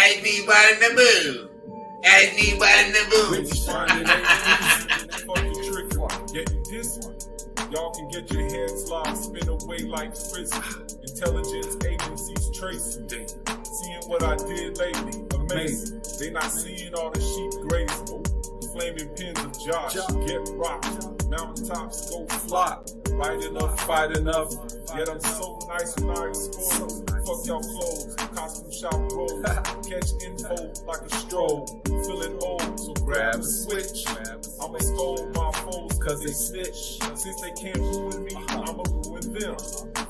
Everybody in the mood. Everybody in the mood. Fucking trick. Get this one. Y'all can get your heads locked, spin away like frisbee. Intelligence agencies tracing. Seeing what I did lately, amazing. They not seeing all the sheep grazing. Flaming pins of Josh, get rocked. Mountaintops go fly. Fight enough. Yet I'm so nice when I explode. Fuck y'all clothes, costume shop rolls. Catch info like a stroll. Feeling old, so grab a switch. I'ma scold my foes cause they snitch. Since they can't ruin me, I'ma ruin them.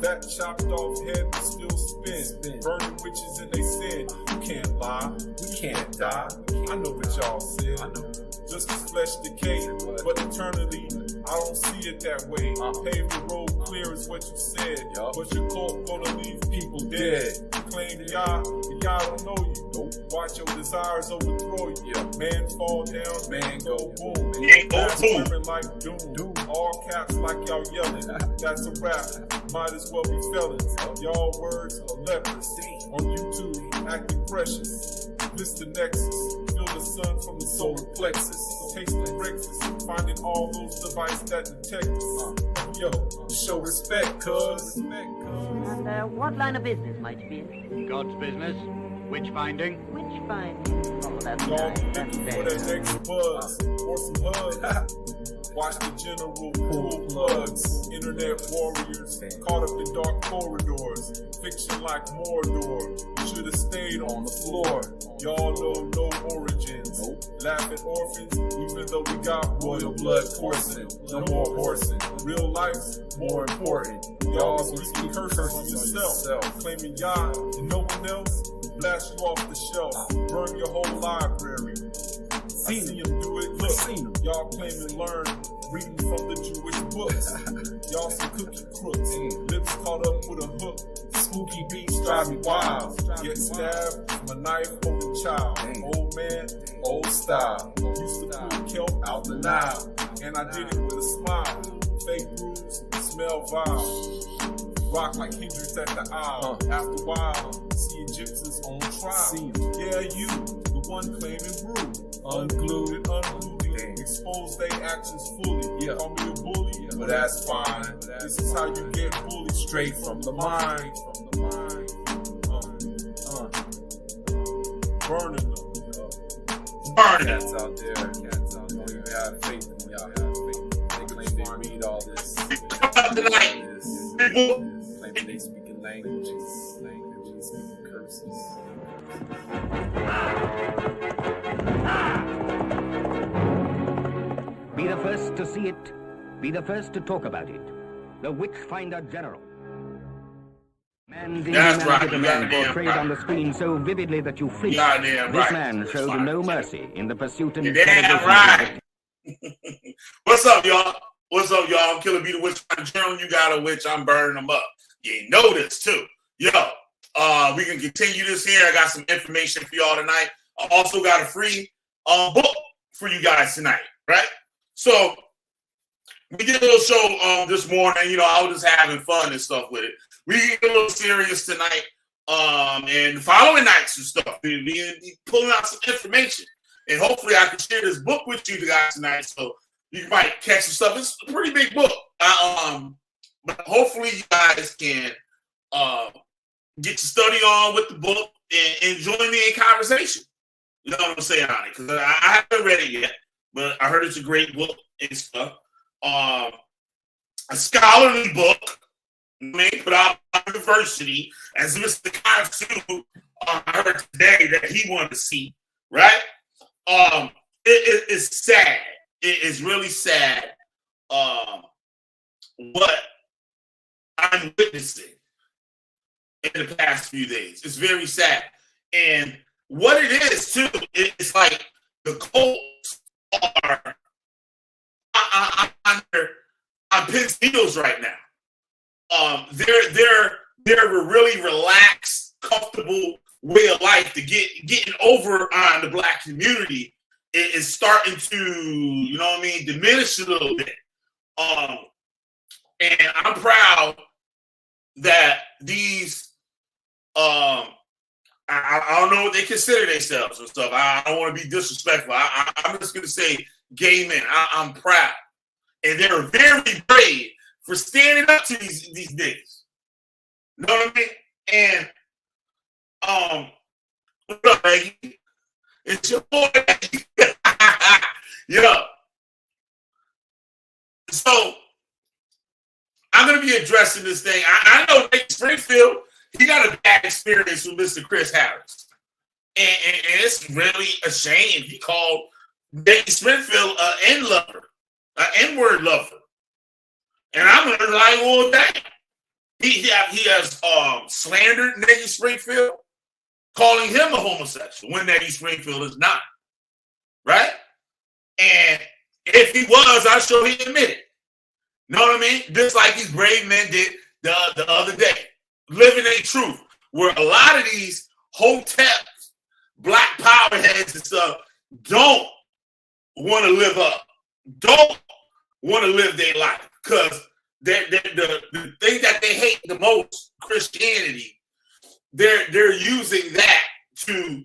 That chopped off head will still spin. Burning witches in they sin. You can't lie, we can't die. I know what y'all said. Just cause flesh decay, but eternally, I don't see it that way. Pave the road clear is what you said. But your cult gonna leave people dead. You claim Yah, but Yah don't know you. Watch your desires overthrow you. Man fall down, man go boom. That's women like doom. All caps like y'all yelling. That's a rap. Might as well be felons. Y'all words are leprosy. On YouTube, acting precious. Bliss the nexus. Feel the sun from the solar plexus. Taste the breakfast. Finding all those devices that detect us. Yo, show respect, cuz. And what line of business might you be in? God's business. Witch finding. Which finding? Oh, that's Y'all nice. That's looking for very that nice. next buzz or some hugs. Watch the general pull plugs. Internet warriors caught up in dark corridors. Fiction like Mordor. Should've stayed on the floor. Y'all know no origins. Laugh at orphans, even though we got royal blood coursing. No more horsing. Real life's more important. Y'all speaking curses on yourself. Claiming Yah and no one else. Blast you off the shelf. Burn your whole library. I see him do it. Look, y'all claim and learn. Reading from the Jewish books. Y'all some cookie crooks. Lips caught up with a hook. Spooky beats drive me wild. Get stabbed from a knife holding child. Old man, old style. Used to pull kelp out the Nile. And I did it with a smile. Fake bruise, smell vile. Rock like Hendrix at the aisle. After a while, see Egyptians on trial. Yeah, you, the one claiming brew. Unglued and unruly. Expose their actions fully. Call me a bully, but that's fine. This is how you get bullied straight from the mind. Burning them. Cats out there. Don't even have faith in y'all. They claim they read all this. Claiming they speaking languages, speaking curses. Be the first to see it. Be the first to talk about it. The Witchfinder General. Man, the That's humanity right, of the man goddamn portrayed right. on the screen so vividly that you flinch. Goddamn This right. man showed no mercy in the pursuit and You're damn interrogation right. of the What's up, y'all? What's up, y'all? I'm Killer B the Witchfinder General. You got a witch, I'm burning them up. You know this too. Yo, we can continue this here. I got some information for y'all tonight. I also got a free book for you guys tonight, right? So we did a little show this morning. You know, I was just having fun and stuff with it. We get a little serious tonight, and the following nights and stuff. We pulling out some information, and hopefully I can share this book with you guys tonight, so you might catch some stuff. It's a pretty big book, but hopefully you guys can get your study on with the book and join me in conversation. You know what I'm saying on it? Because I haven't read it yet, but I heard it's a great book and stuff. A scholarly book. Put out by the university, as Mr. Kansu I heard today that he wanted to see, right? It's sad. It is really sad what I'm witnessing in the past few days. It's very sad. And what it is, too, it's like the cults are on pins heels right now. They're a really relaxed, comfortable way of life to getting over on the Black community is starting to, you know what I mean, diminish a little bit. And I'm proud that these I I don't know what they consider themselves and stuff. I don't want to be disrespectful. I'm just going to say gay men. I'm proud. And they're very brave for standing up to these niggas. You know what I mean? And what up, Maggie? It's your boy. Yo. So I'm gonna be addressing this thing. I know Nate Springfield, he got a bad experience with Mr. Chris Harris. And it's really a shame he called Nate Springfield an N-lover, an N-word lover. And I'm like, well, dang. He has slandered Nate Springfield, calling him a homosexual when Nate Springfield is not. Right? And if he was, I'm sure he admitted. Know what I mean? Just like these brave men did the other day. Living a truth. Where a lot of these hoteps, black power heads and stuff don't want to live up. Don't want to live their life. Because the thing that they hate the most, Christianity, they're using that to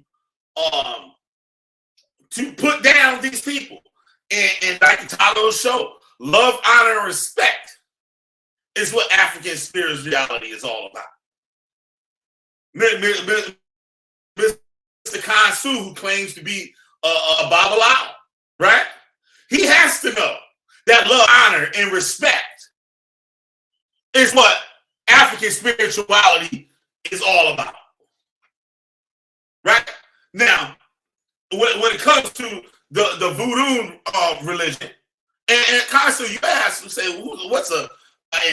put down these people. And like the title of the show, love, honor, and respect is what African spirituality is all about. Mr. Kansu, who claims to be a Babalawo, right? He has to know that love, honor, and respect is what African spirituality is all about. Right? Now, when it comes to the voodoo religion, and constantly you ask, say, what's an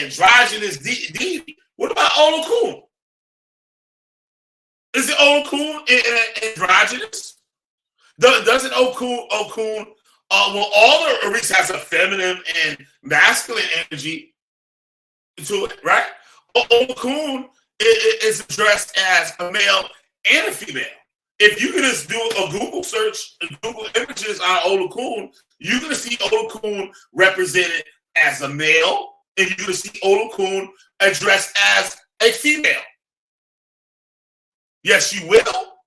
androgynous deity? What about Olokun? Is it Olokun androgynous? Doesn't Okun well, all the Orisa has a feminine and masculine energy to it, right? Olokun is addressed as a male and a female. If you can just do a Google search, Google images on Olokun, you're going to see Olokun represented as a male, and you're going to see Olokun addressed as a female. Yes, you will.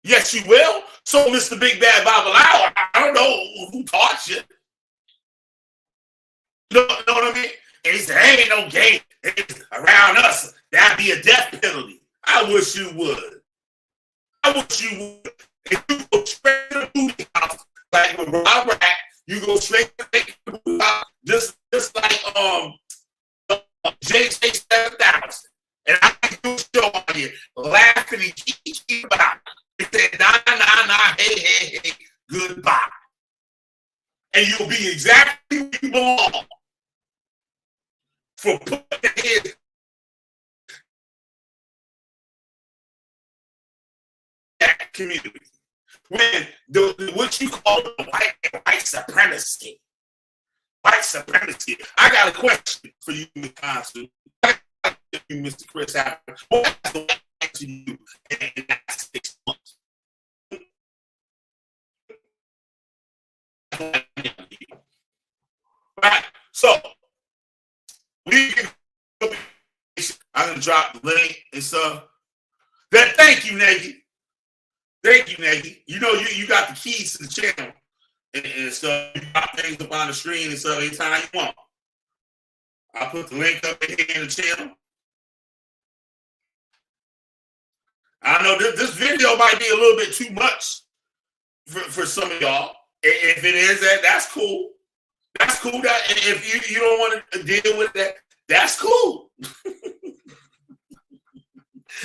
Yes, you will. So, Mr. Big Bad Babalawo, I don't know who taught you. You know what I mean? And he said, hey, ain't no gay around us. That'd be a death penalty. I wish you would. I wish you would. If you go straight to the booty house, like with Rob Rat, you go straight to the booty house, just like J.J. 7000. And I can do a show on here, laughing and keep about it. He said, nah, hey, goodbye. And you'll be exactly where you belong for putting his that community. When what you call white supremacy. White supremacy. I got a question for you, Mr. Consul. You, Mr. Chris Harris. What has the white to you in the last 6 months? Right. So we can. I'm gonna drop the link and stuff. Thank you, Nagy. Thank you, Nagy. You know you got the keys to the channel and stuff. You got things up on the screen and stuff anytime you want. I'll put the link up here in the channel. I know this video might be a little bit too much for some of y'all. If it is that's cool. That's cool. That if you don't want to deal with that, that's cool.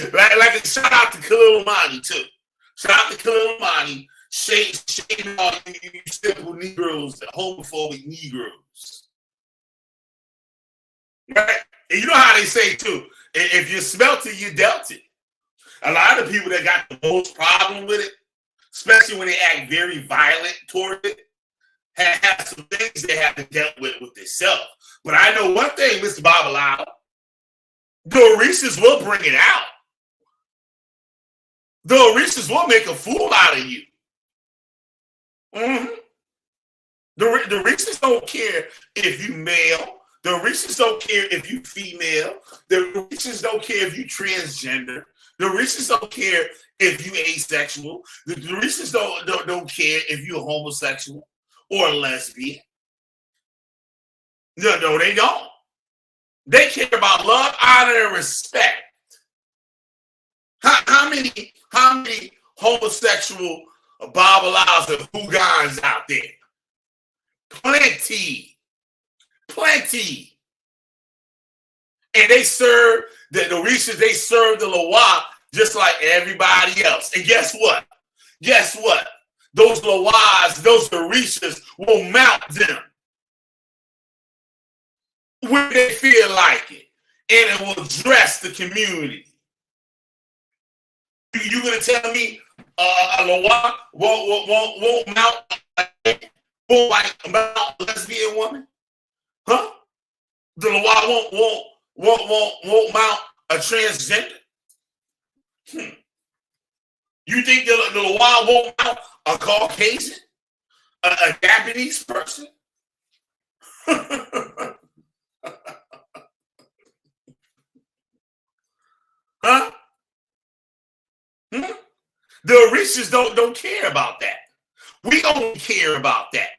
like a shout out to Khalil Mani too. Shout out to Khalil Mani, shading all you simple Negroes, the homophobic Negroes. Right? And you know how they say too, if you smelt it, you dealt it. A lot of people that got the most problem with it, especially when they act very violent toward it, have some things they have to deal with themselves. But I know one thing, Mr. Babalawo, the Orishas will bring it out. The Orishas will make a fool out of you. Mm-hmm. The Orishas don't care if you male. The Orishas don't care if you female. The Orishas don't care if you transgender. The Reese's don't care if you asexual. The Reese's don't care if you're homosexual or a lesbian. No, they don't. They care about love, honor, and respect. How many homosexual babalas and hoogans out there? Plenty. And they serve the Reese's, they serve the Loire just like everybody else. And guess what? Those Loires, those Reese's will mount them when they feel like it. And it will dress the community. You gonna tell me a Loire won't mount a lesbian woman? Huh? The Loire won't mount a transgender? You think the Loire won't mount a Caucasian? A Japanese person? Huh? The Reese's don't care about that. We don't care about that.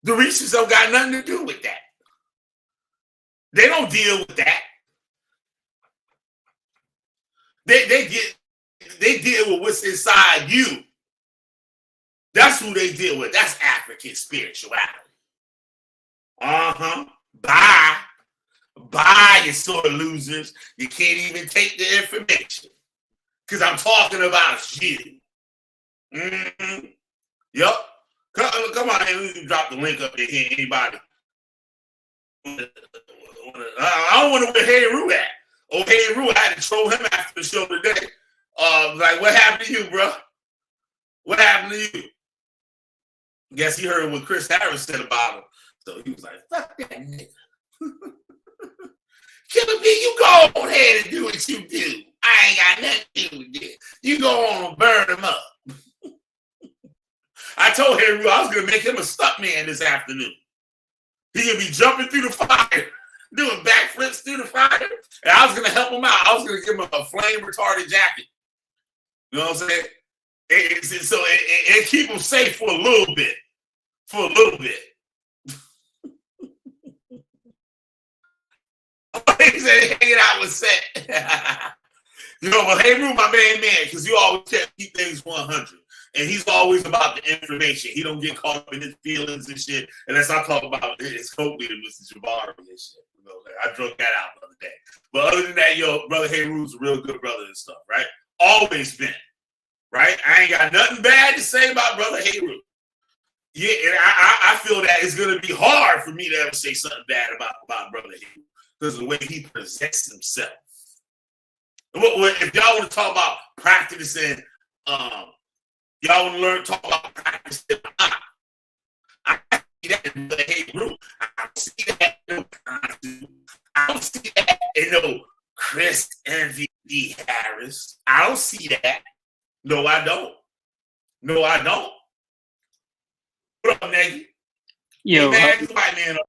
The Reese's don't got nothing to do with that. They don't deal with that. They deal with what's inside you. That's who they deal with. That's African spirituality. Bye, you sort of losers. You can't even take the information. Because I'm talking about you. Yep. Come on, we can drop the link up there. Anybody? I don't want to where Hey Roo at. Oh, Hey Roo, I had to troll him after the show today. Like, what happened to you, bro? What happened to you? Guess he heard what Chris Harris said about him. So he was like, fuck that nigga. Killer B, you go ahead and do what you do. I ain't got nothing to do with this. You go on and burn him up. I told Hey Roo I was going to make him a stuntman this afternoon. He going to be jumping through the fire, doing backflips through the fire, and I was going to help him out. I was going to give him a flame-retarded jacket. You know what I'm saying? So keep him safe for a little bit. He said hanging out with Set. But Hey Roo, my man, because you always keep things 100. And he's always about the information. He don't get caught up in his feelings and shit. Unless I talk about his co-leader, Mr. Jabari and shit. I drunk that out the other day. But other than that, brother Hey Roo's a real good brother and stuff, right? Always been. Right? I ain't got nothing bad to say about brother Hey Roo. Yeah, and I feel that it's going to be hard for me to ever say something bad about brother Hey Roo. Because of the way he presents himself. If y'all want to talk about practicing, y'all want to talk about practicing, I see that in the Hey Roo. I don't see that in no Constitution. I don't see that in no Chris MVP Harris. I don't see that. No, I don't. What up, Nagy? Yo, hey, man, white man up.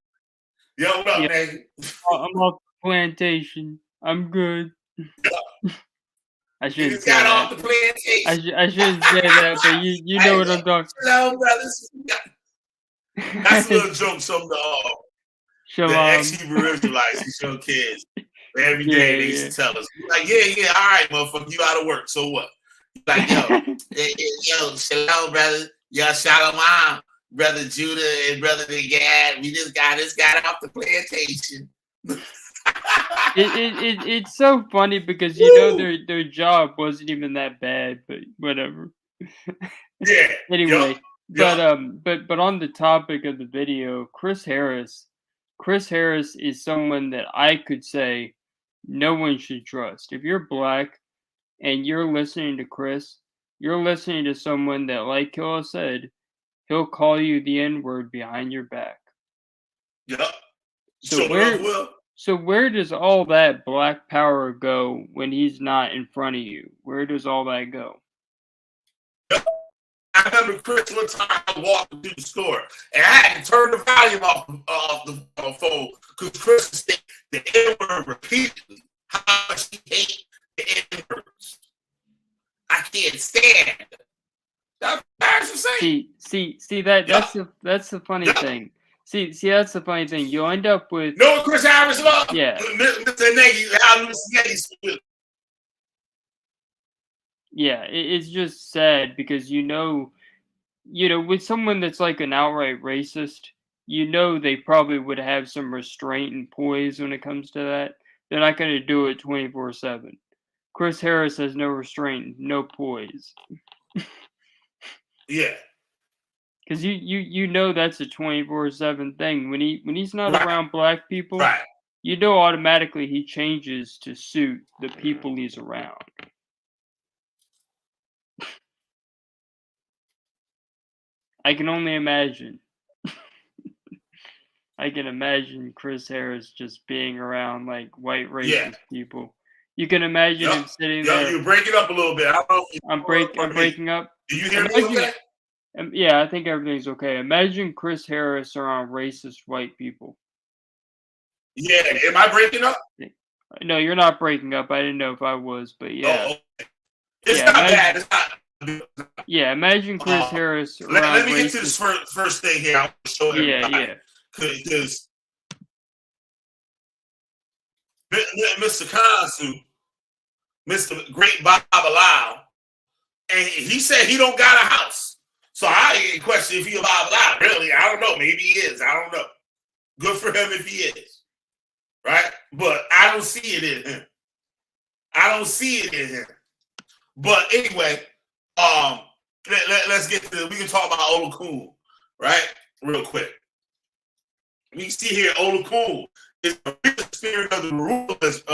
Yo, what up, Nagy? I'm off the plantation. I'm good. I shouldn't say got that. off the plantation. I shouldn't say that, but you know what I'm talking. Hello, brothers. That's a little joke. Some the ex-Hebrew Israelites who show kids every day. They used to tell us, like, yeah, all right, motherfucker, you out of work. So what? Like, yo, shalom, brother. Yo, shalom, brother Judah and brother Gad. We just got off the plantation. It's so funny because their job wasn't even that bad, but whatever. Yeah. Anyway, yeah. But on the topic of the video, Chris Harris is someone that I could say no one should trust. If you're black and you're listening to Chris, you're listening to someone that, like Killa said, he'll call you the N-word behind your back. Yep. So where does all that black power go when he's not in front of you? Where does all that go? Yep. I remember Chris one time I walked through the store and I had to turn the volume off the phone because Chris said the N-word repeatedly. How much he hates the See that's the funny thing. See, that's the funny thing. You'll end up with No, Chris Harris, yeah. Mr. Nagy, Yeah, it's just sad because with someone that's like an outright racist, they probably would have some restraint and poise when it comes to that. They're not going to do it 24/7. Chris Harris has no restraint, no poise. Yeah. Because that's a 24/7 thing. When he's not Right. around black people, Right. Automatically he changes to suit the people he's around. I can only imagine. I can imagine Chris Harris just being around like white racist people. You can imagine him sitting there. You're breaking up a little bit. I don't know if I'm breaking up. Do you hear me okay? Yeah, I think everything's okay. Imagine Chris Harris around racist white people. Yeah, am I breaking up? No, you're not breaking up. I didn't know if I was, but yeah. Oh, okay. It's not bad. It's not. Yeah, imagine Chris Harris around Let me racist. get to this first thing here. I'll show everybody. Yeah. Because Mr. Kansu, Mr. Great Bob Lau, and he said he don't got a house. So I ain't question if he a Bob Lau. Really, I don't know. Maybe he is. I don't know. Good for him if he is. Right? But I don't see it in him. But anyway, let's get to we can talk about Olukun, right? Real quick. We see here Olukun is the spirit of the rulers.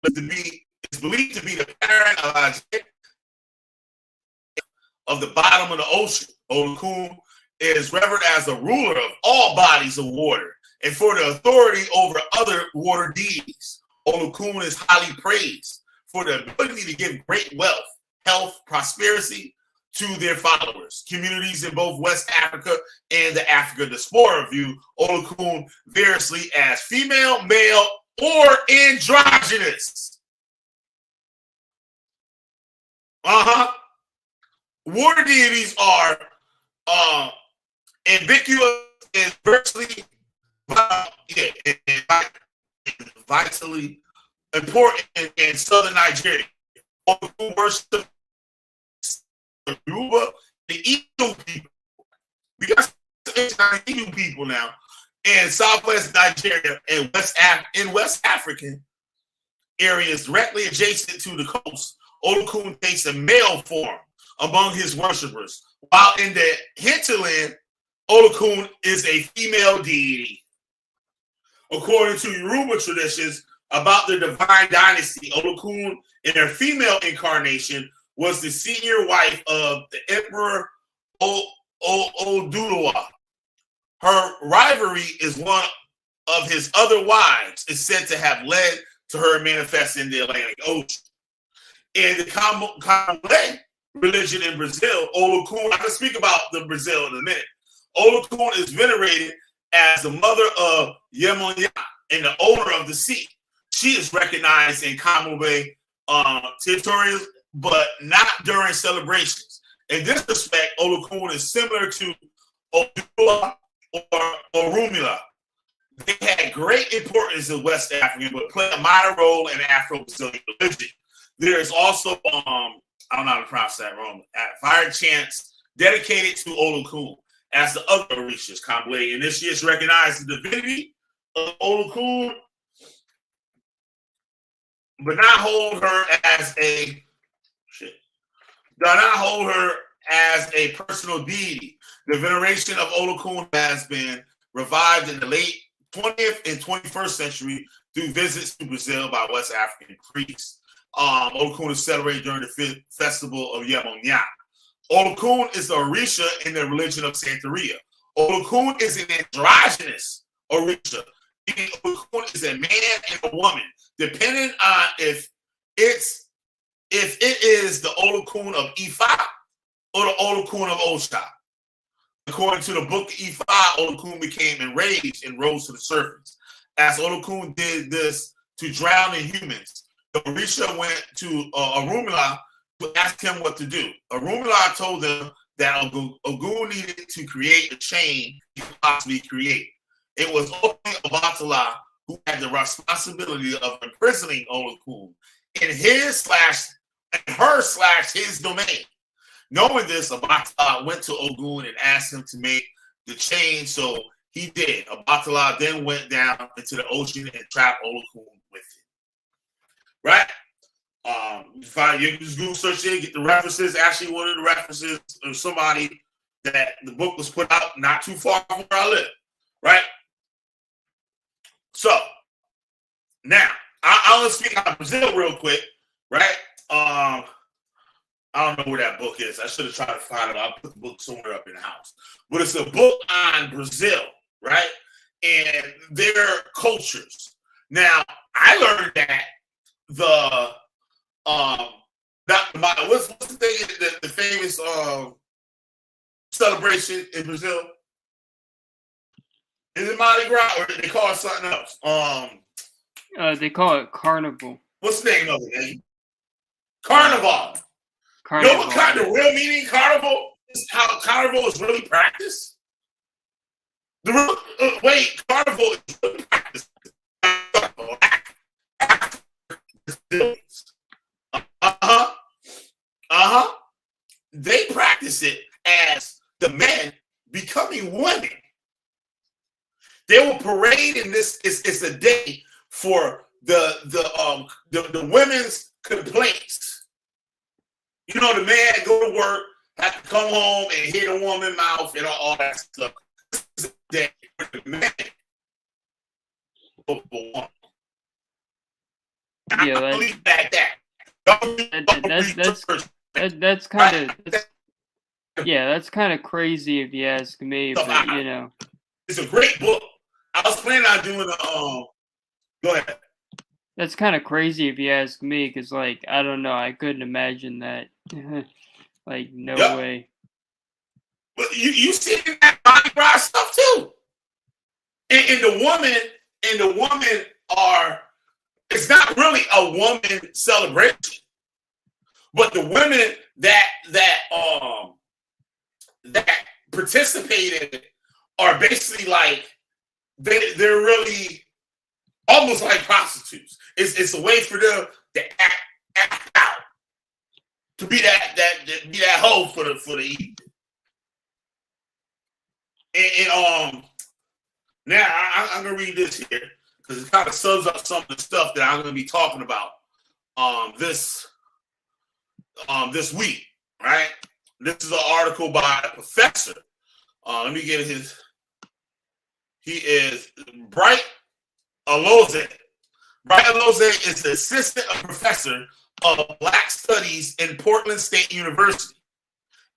It's believed to be the parent of the bottom of the ocean. Olukun is revered as the ruler of all bodies of water and for the authority over other water deities. Olukun is highly praised for the ability to give great wealth, health, prosperity to their followers. Communities in both West Africa and the Africa diaspora view Olukun variously as female, male, or androgynous. Water deities are ambiguous and virtually vitally important in southern Nigeria. Olukun worship Yoruba, the Igbo people. We got Igbo people now in Southwest Nigeria and West African areas directly adjacent to the coast. Olukun takes a male form among his worshippers, while in the hinterland, Olukun is a female deity. According to Yoruba traditions about the divine dynasty, Olukun in her female incarnation was the senior wife of the Emperor Oduduwa. Her rivalry is one of his other wives is said to have led to her manifesting in the Atlantic Ocean. In the Candomblé religion in Brazil, Olukun, I can speak about the Brazil in a minute. Olukun is venerated as the mother of Yemonya and the owner of the sea. She is recognized in Candomblé territories, but not during celebrations. In this respect, Olukun is similar to Oduduwa or Orunmila. They had great importance in West Africa, but play a minor role in Afro-Brazilian religion. There is also, I don't know how to pronounce that wrong, fire chants dedicated to Olukun as the other Orishas, Candomblé. And this year's recognized the divinity of Olukun, but not hold her as a personal deity. The veneration of Olukun has been revived in the late 20th and 21st century through visits to Brazil by West African priests. Olukun is celebrated during the festival of Yemonya. Olukun is the Orisha in the religion of Santeria. Olukun is an androgynous Orisha. Olukun is a man and a woman, depending on if it is the Olukun of Ifa or the Olukun of Osha. According to the book of Ifa, Olukun became enraged and rose to the surface. As Olukun did this to drown in humans, the Orisha went to Orunmila to ask him what to do. Orunmila told them that Ogun needed to create a chain he could possibly create. It was only Obatala who had the responsibility of imprisoning Olokun in his domain. Knowing this, Obatala went to Ogun and asked him to make the chain, so he did. Obatala then went down into the ocean and trapped Olokun with it. Right? You just Google search it, get the references. Actually, one of the references of somebody that the book was put out not too far from where I live. Right? So, now, I'll speak on Brazil real quick. Right? I don't know where that book is. I should have tried to find it. I'll put the book somewhere up in the house. But it's a book on Brazil, right? And their cultures. Now, I learned that what's the thing, the famous celebration in Brazil? Is it Mardi Gras or they call it something else? They call it Carnival. What's the name of it, man? Carnival. You know what kind of real meaning carnival is? How carnival is really practiced? Carnival is really practiced. They practice it as the men becoming women. They will parade in this. It's a day for the women's complaints. You know, the man go to work, have to come home and hit a woman's mouth and all that stuff. This is a day for the man. Yeah, I believe that. That's kind of that's kind of crazy if you ask me. But you know, it's a great book. I was planning on doing Go ahead. That's kind of crazy if you ask me, because like I don't know, I couldn't imagine that. Like no way. But you see that Mardi Gras stuff too, and the woman are. It's not really a woman celebration, but the women that participated are basically like they're really almost like prostitutes. It's a way for them to act out, to be that hoe for the evening. And now I'm gonna read this here because it kind of sums up some of the stuff that I'm gonna be talking about this week, right? This is an article by a professor. Let me get his. He is Bright Aloze. Bright Aloze is the assistant professor of Black Studies in Portland State University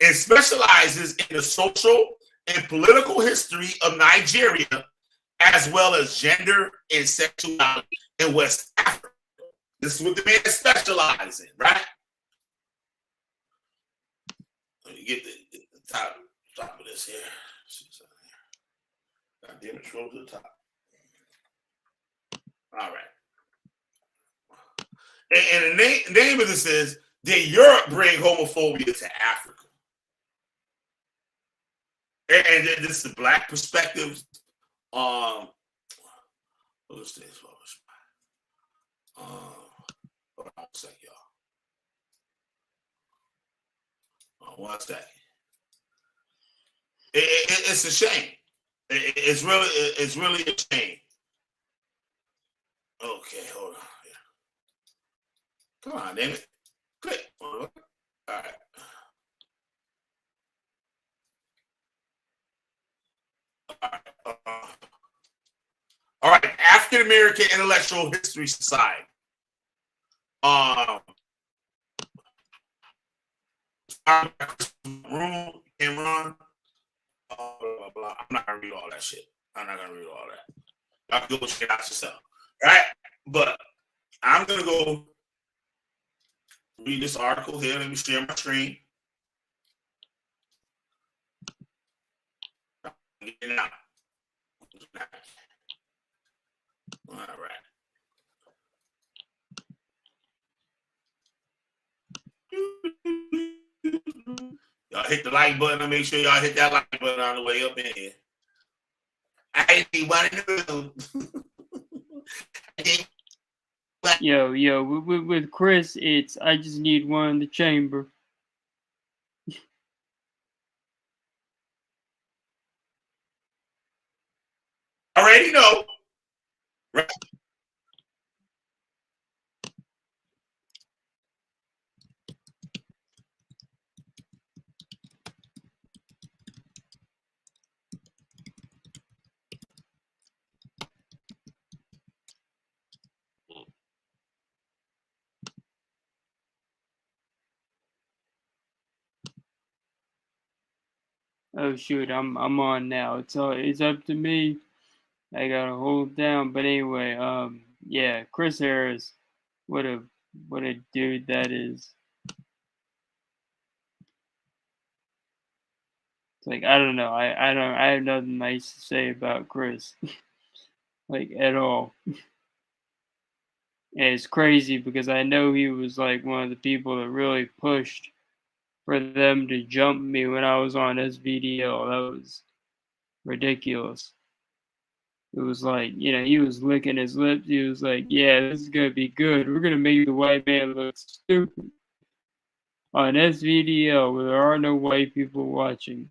and specializes in the social and political history of Nigeria, as well as gender and sexuality in West Africa. This is what the man specializes in, right? Let me get the top of this here. God damn it, scroll to the top. All right. And the name of this is Did Europe Bring Homophobia to Africa? And this is the Black perspective. What was this? Hold on a second, y'all. One second. It's a shame. It's really a shame. Okay, hold on. Come on, damn it. Click. All right. All right. African American Intellectual History Society. Room can run. Blah, blah, blah. I'm not gonna read all that shit. I'm not gonna read all that. Y'all can go check it out yourself, right? But I'm gonna go read this article here. Let me share my screen. Get it out. All right. Y'all hit the like button and make sure y'all hit that like button on the way up in here. I ain't want to know. Yo, with Chris, it's I just need one in the chamber. Already know. Right. Oh shoot, I'm on now. It's up to me. I gotta hold down. But anyway, yeah, Chris Harris, what a dude that is. It's like I don't know. I have nothing nice to say about Chris. Like at all. And it's crazy because I know he was like one of the people that really pushed for them to jump me when I was on SVDL. That was ridiculous. It was like, he was licking his lips. He was like, yeah, this is going to be good. We're going to make the white man look stupid on SVDL where there are no white people watching.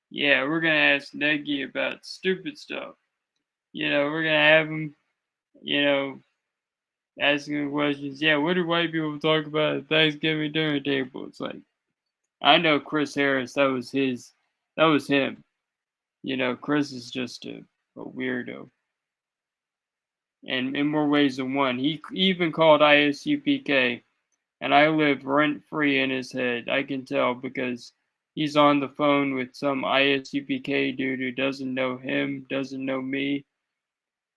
Yeah, we're going to ask Negi about stupid stuff. We're going to have him, asking questions. Yeah, what do white people talk about at Thanksgiving dinner table? It's like, I know Chris Harris, that was him. Chris is just a weirdo. And in more ways than one. He even called ISUPK, and I live rent-free in his head. I can tell because he's on the phone with some ISUPK dude who doesn't know him, doesn't know me,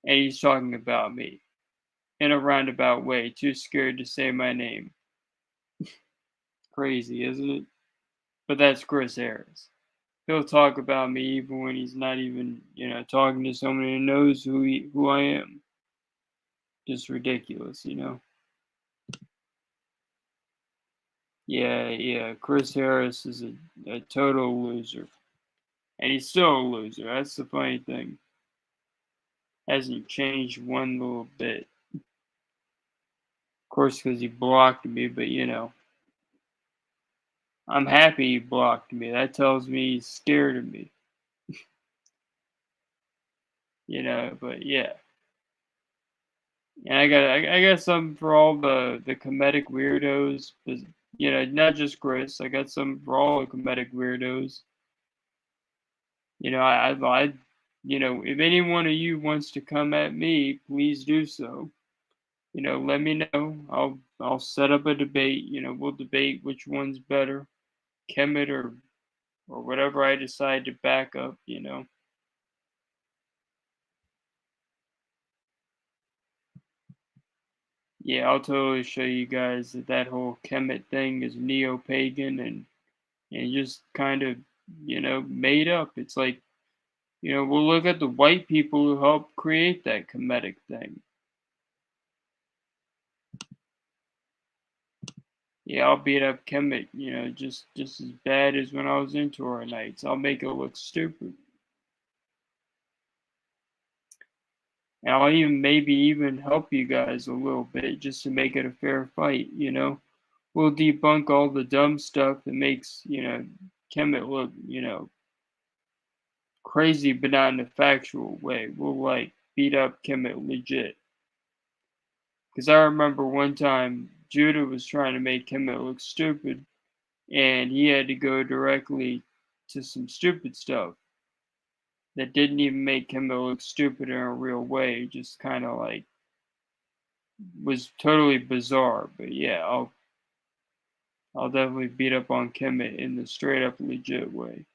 and he's talking about me in a roundabout way, too scared to say my name. Crazy, isn't it? But that's Chris Harris. He'll talk about me even when he's not even, talking to someone who knows who I am. Just ridiculous, Yeah, Chris Harris is a total loser. And he's still a loser. That's the funny thing. Hasn't changed one little bit. Of course, because he blocked me, but I'm happy he blocked me. That tells me he's scared of me. But yeah. And I got something for all the comedic weirdos. Not just Chris. I got some for all the comedic weirdos. If any one of you wants to come at me, please do so. Let me know. I'll set up a debate. We'll debate which one's better, Kemet or whatever I decide to back up. Yeah, I'll totally show you guys that whole Kemet thing is neo-pagan and just kind of made up. It's like we'll look at the white people who helped create that Kemetic thing. Yeah, I'll beat up Kemet, just as bad as when I was in Torah Nights. I'll make it look stupid. And I'll maybe even help you guys a little bit just to make it a fair fight, We'll debunk all the dumb stuff that makes, Kemet look, crazy, but not in a factual way. We'll, beat up Kemet legit. Because I remember one time, Judah was trying to make Kemet look stupid, and he had to go directly to some stupid stuff that didn't even make Kemet look stupid in a real way. Just kind of was totally bizarre. But yeah, I'll definitely beat up on Kemet in the straight up legit way.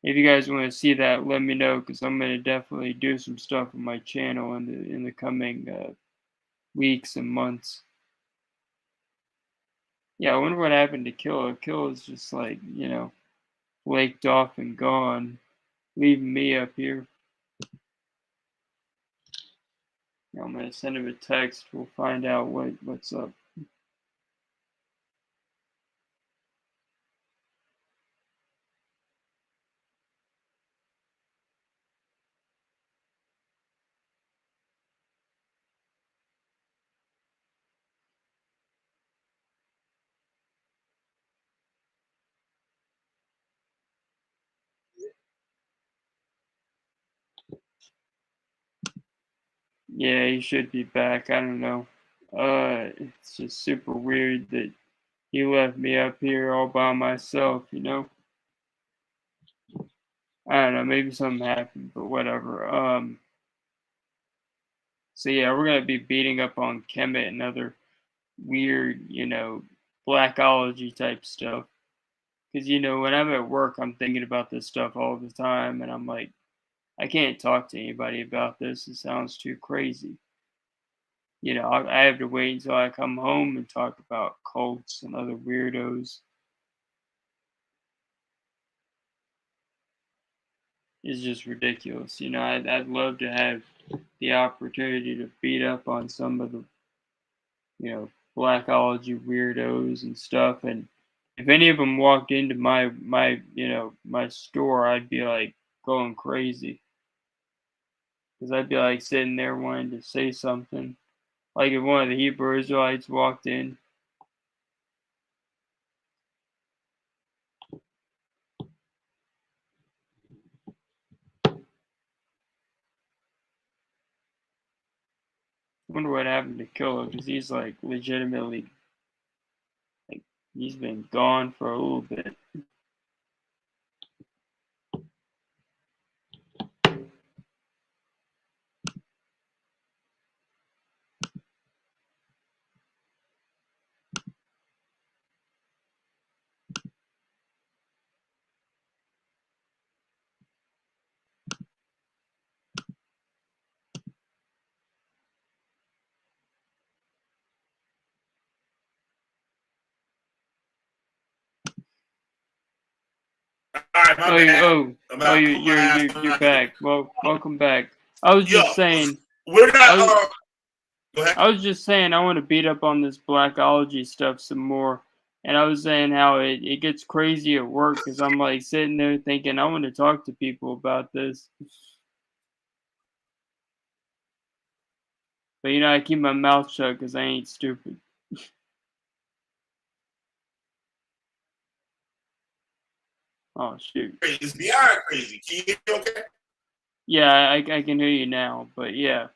If you guys want to see that, let me know because I'm gonna definitely do some stuff on my channel in the coming weeks and months. Yeah, I wonder what happened to Killa. Killa's just flaked off and gone, leaving me up here. I'm gonna send him a text. We'll find out what's up. Yeah, he should be back. I don't know. It's just super weird that he left me up here all by myself, you know? I don't know, maybe something happened, but whatever. So yeah, we're gonna be beating up on Kemet and other weird, you know, blackology type stuff. Because, you know, when I'm at work, I'm thinking about this stuff all the time, and I'm like, I can't talk to anybody about this. It sounds too crazy. You know, I have to wait until I come home and talk about cults and other weirdos. It's just ridiculous. You know, I'd love to have the opportunity to beat up on some of the, you know, blackology weirdos and stuff. And if any of them walked into my you know, my store, I'd be like going crazy. Because I'd be like sitting there wanting to say something. Like if one of the Hebrew Israelites walked in. Wonder what happened to Killer, because he's like legitimately, like, he's been gone for a little bit. All right, my bad. You're back. Well, welcome back. I was just saying. We're not. Go ahead. I was just saying I want to beat up on this blackology stuff some more, and I was saying how it gets crazy at work because I'm like sitting there thinking I want to talk to people about this, but you know I keep my mouth shut because I ain't stupid. Oh shoot! It's beyond crazy. Can you hear me okay? Yeah, I can hear you now, but yeah,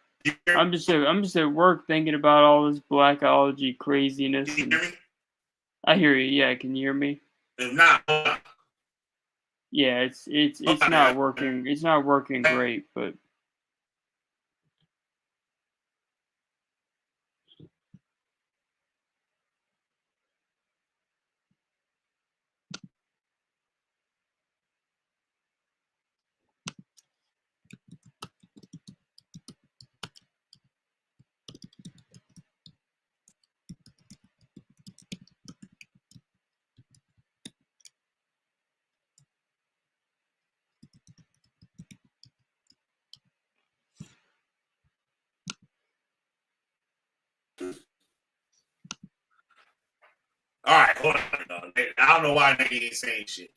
I'm just at work thinking about all this blackology craziness. Can you hear me? I hear you. Yeah, can you hear me? If not, yeah, it's not working. It's not working great, but. all right, hold on. I don't know why they ain't saying shit.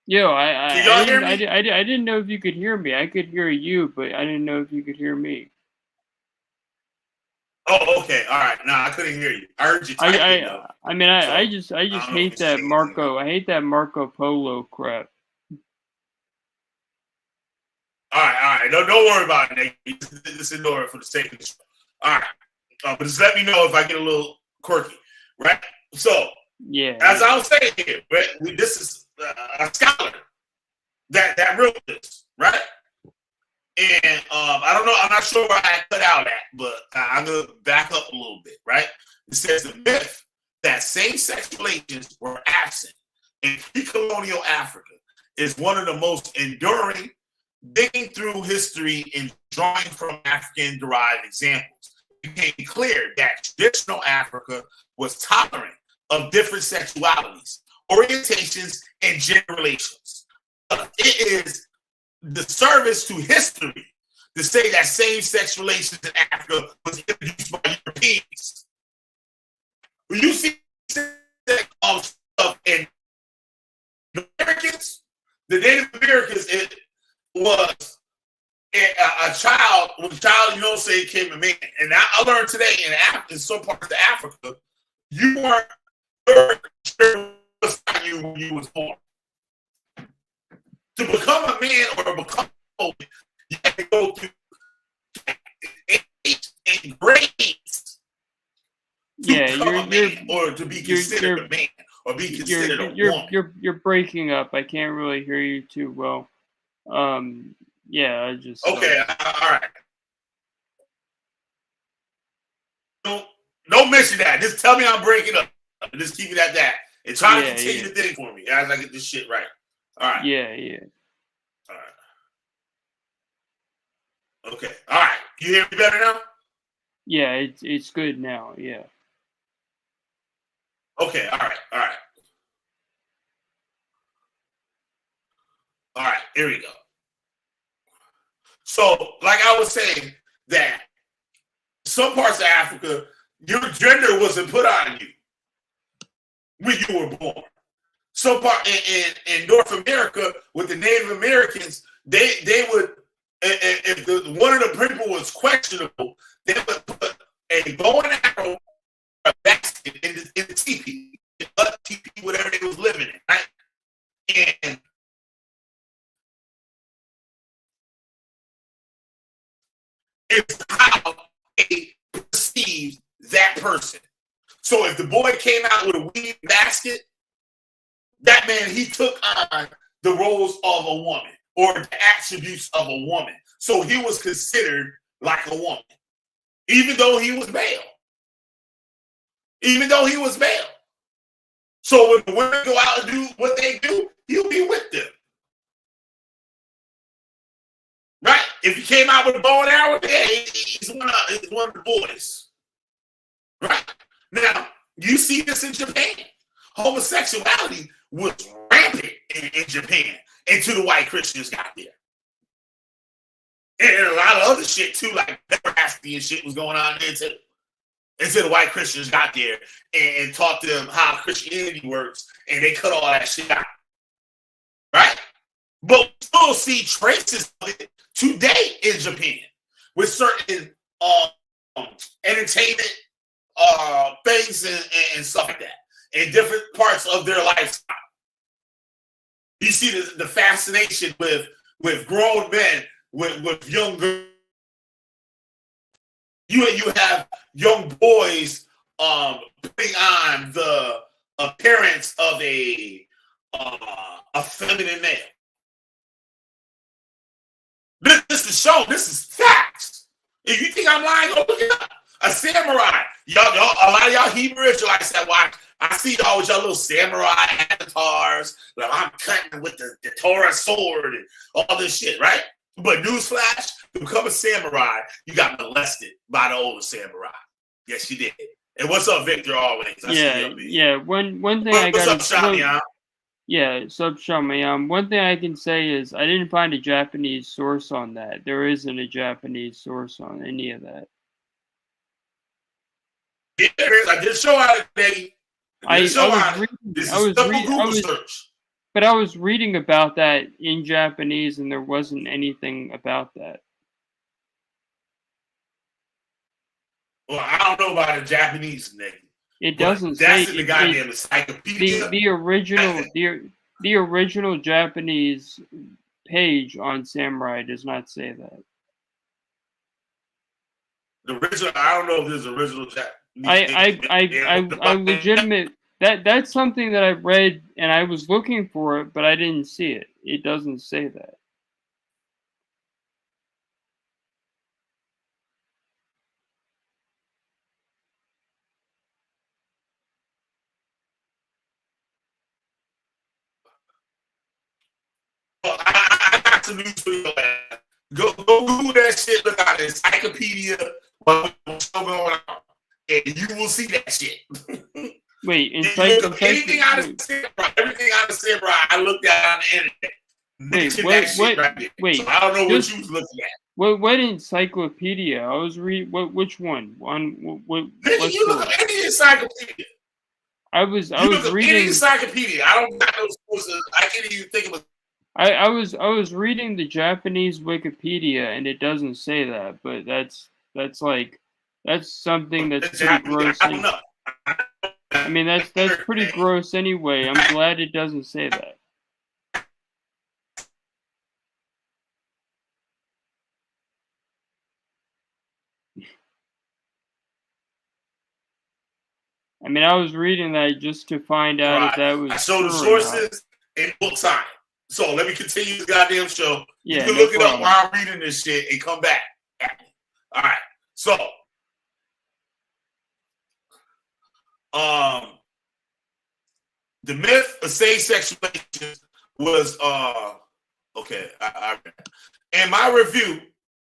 Yo, Can y'all hear me? I didn't know if you could hear me. I could hear you, but I didn't know if you could hear me. Oh, okay. All right. No, I couldn't hear you. I heard you typing, though. I just hate that Marco. I hate that Marco Polo crap. All right. Don't worry about it, Nate. Just ignore it for the sake of the show. All right. But just let me know if I get a little quirky, right? So, yeah. As I was saying here, right, this is a scholar that wrote this, right? And I don't know, I'm not sure where I cut out at, but I'm going to back up a little bit, right? It says the myth that same-sex relations were absent in pre-colonial Africa is one of the most enduring, digging through history and drawing from African-derived examples. It became clear that traditional Africa was tolerant of different sexualities, orientations, and generations. It is the service to history to say that same-sex relations in Africa was introduced by Europeans. When you see stuff in Americans, the Native Americans, it was a child, you know, say it came a man. And I learned today in some parts of Africa, you weren't you when you was born. To become a man or become a woman, you have to go through man or to be considered a man or be considered a woman. You're breaking up. I can't really hear you too well. Yeah, I just okay. All right. Don't mention that. Just tell me I'm breaking up. Just keep it at that. And try to continue the thing for me as I get this shit right. All right. Yeah. All right. Okay. All right. You hear me better now? Yeah, it's good now. Yeah. Okay. All right. All right. Here we go. So, like I was saying, that some parts of Africa, your gender wasn't put on you when you were born. Some part in North America with the Native Americans, they would, if one of the people was questionable, they would put a bow and arrow, a basket in the teepee, whatever they was living in, right? And it's how they perceive that person. So if the boy came out with a weed basket, that man, he took on the roles of a woman or the attributes of a woman. So he was considered like a woman, even though he was male. So when the women go out and do what they do, he'll be with them. Right? If he came out with a bow and arrow, yeah, he's one of the boys. Right? Now, you see this in Japan. Homosexuality was rampant in Japan until the white Christians got there. And a lot of other shit too, like veracity and shit was going on there too. Until the white Christians got there and taught them how Christianity works, and they cut all that shit out. Right? But we still see traces of it today in Japan with certain entertainment things and stuff like that in different parts of their lifestyle. You see the fascination with grown men, with young girls. You have young boys putting on the appearance of a feminine male. This is shown. This is facts. If you think I'm lying, go look it up. A samurai. Y'all, a lot of y'all Hebrew Israelites that watch, I see y'all with your little samurai avatars. Like I'm cutting with the Torah sword and all this shit, right? But newsflash, to become a samurai, you got molested by the older samurai. Yes, you did. And what's up, Victor? Always. Yeah. One thing I got. What's up, Shamian? Yeah, Shamian. One thing I can say is I didn't find a Japanese source on that. There isn't a Japanese source on any of that. Yeah, there is. I did show out today. I was reading about that in Japanese, and there wasn't anything about that. Well, I don't know about the Japanese name. It doesn't say. That's in the goddamn encyclopedia. The original Japanese page on Samurai does not say that. The original. I don't know if there's original Japanese. I legitimate. That's something that I've read, and I was looking for it, but I didn't see it. It doesn't say that. Well, I got some news for you. Go Google that shit. Look at the encyclopedia. What's going on? And you will see that shit. Wait, everything out of Samurai, I looked at on the internet. Wait, so I don't know what you was looking at. What encyclopedia? I was reading. Which one? You look up any encyclopedia. I was reading any encyclopedia. I don't got those sources. I can't even think of a. I was reading the Japanese Wikipedia, and it doesn't say that, but that's something that's pretty gross. I don't know. I mean, that's pretty gross anyway. I'm glad it doesn't say that. I mean, I was reading that just to find out if that was I showed the true or not. sources and book sign. So let me continue this goddamn show. Yeah, you can no look it up problem. while I'm reading this shit and come back at me. All right. So, the myth of same-sex relations was okay. In my review,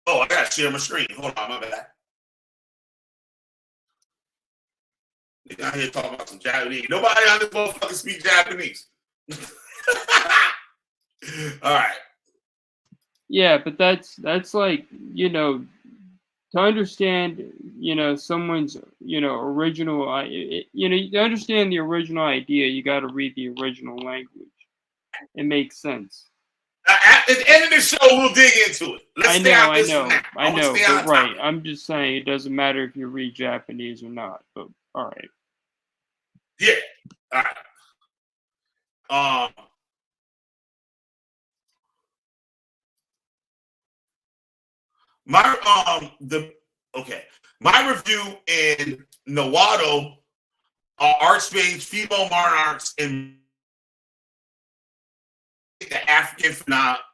I gotta share my screen. Hold on, my bad. Nigga out here talking about some Japanese. Nobody on this motherfucker speak Japanese. All right. Yeah, but that's like, you know, to understand, you know, someone's, you know, original, you know, to understand the original idea, you got to read the original language. It makes sense. At the end of the show, we'll dig into it. Let's stay out this for now. I know, but right. I'm just saying it doesn't matter if you read Japanese or not. But all right. Yeah. All right. My review in Nawato are Archbishop female monarchs in the African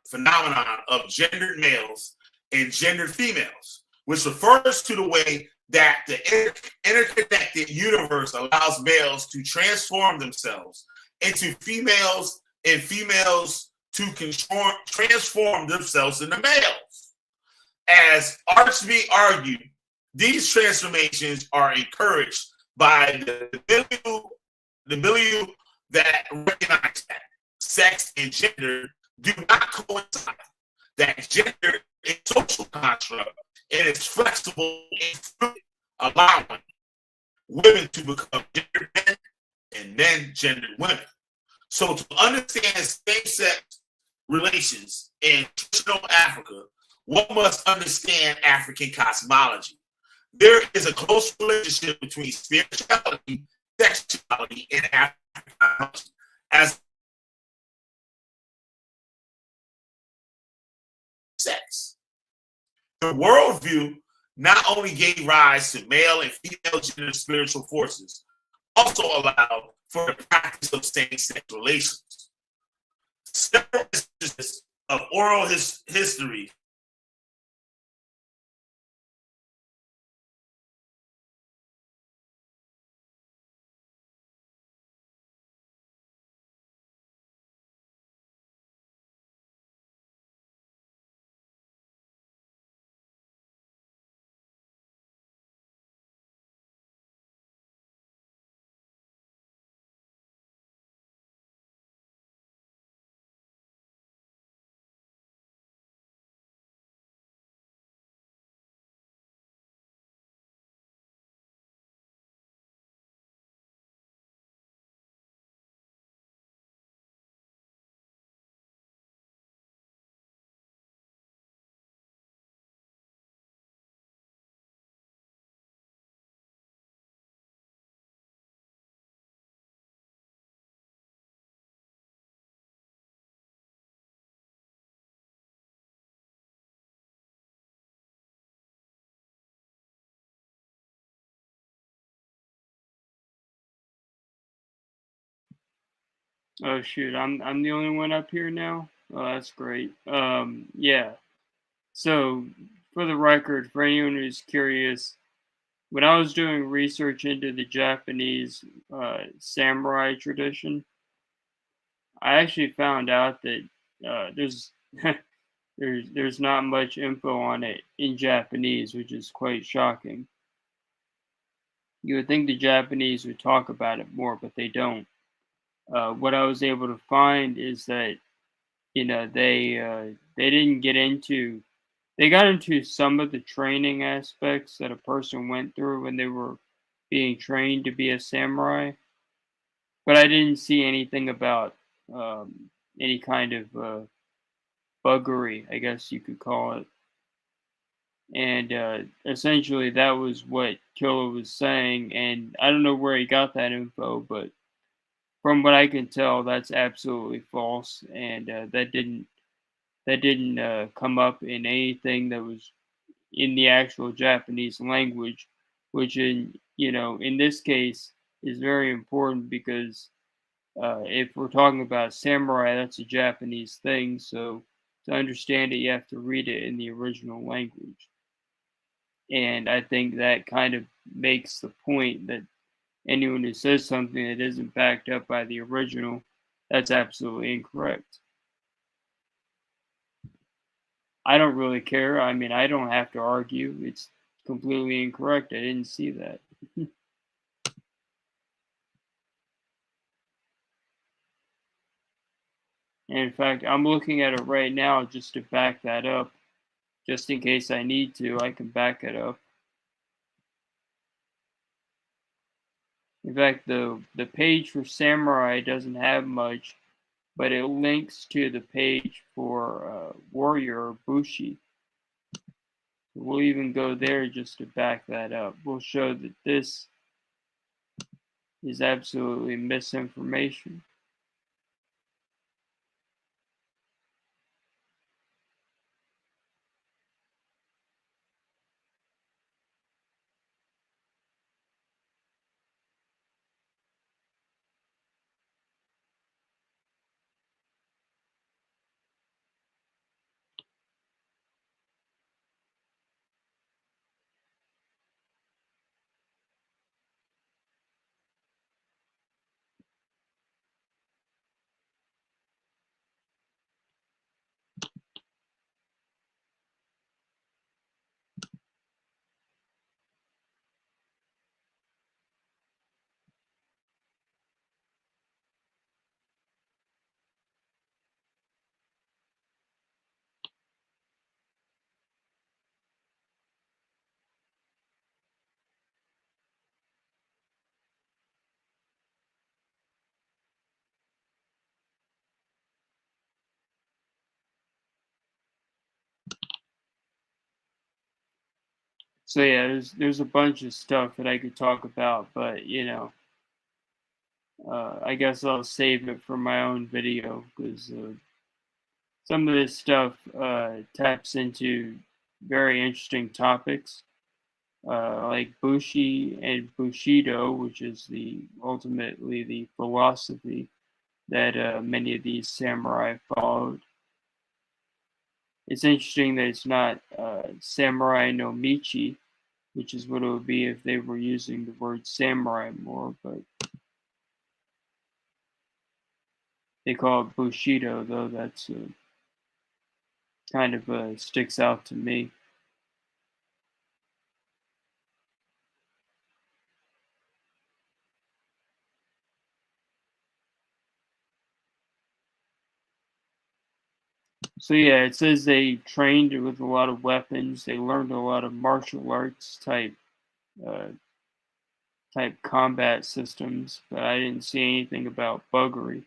phenomenon of gendered males and gendered females, which refers to the way that the interconnected universe allows males to transform themselves into females and females to transform themselves into males. As Archby argued, these transformations are encouraged by the milieu that recognize that sex and gender do not coincide, that gender is a social construct and it's flexible and fluid, allowing women to become gendered men and men gendered women. So to understand same-sex relations in traditional Africa, one must understand African cosmology. There is a close relationship between spirituality, sexuality, and African cosmology. As sex, the worldview not only gave rise to male and female gender spiritual forces, also allowed for the practice of same-sex relations. Several instances of oral history Oh shoot, I'm the only one up here now. Oh, that's great. Yeah. So, for the record, for anyone who's curious, when I was doing research into the Japanese samurai tradition, I actually found out that there's there's not much info on it in Japanese, which is quite shocking. You would think the Japanese would talk about it more, but they don't. What I was able to find is that, you know, they didn't get into, they got into some of the training aspects that a person went through when they were being trained to be a samurai, but I didn't see anything about any kind of buggery, I guess you could call it. And essentially, that was what Killer was saying. And I don't know where he got that info, but from what I can tell, that's absolutely false. And that didn't come up in anything that was in the actual Japanese language, which in this case is very important because if we're talking about samurai, that's a Japanese thing. So to understand it, you have to read it in the original language. And I think that kind of makes the point that anyone who says something that isn't backed up by the original, that's absolutely incorrect. I don't really care. I mean, I don't have to argue. It's completely incorrect. I didn't see that. And in fact, I'm looking at it right now just to back that up. Just in case I need to, I can back it up. In fact, the page for Samurai doesn't have much, but it links to the page for Warrior or Bushi. We'll even go there just to back that up. We'll show that this is absolutely misinformation. So yeah, there's a bunch of stuff that I could talk about, but I guess I'll save it for my own video because some of this stuff taps into very interesting topics, like Bushi and Bushido, which is ultimately the philosophy that many of these samurai followed. It's interesting that it's not samurai no michi, which is what it would be if they were using the word samurai more, but they call it Bushido, though that's kind of sticks out to me. So yeah, it says they trained with a lot of weapons. They learned a lot of martial arts uh, type combat systems, but I didn't see anything about buggery.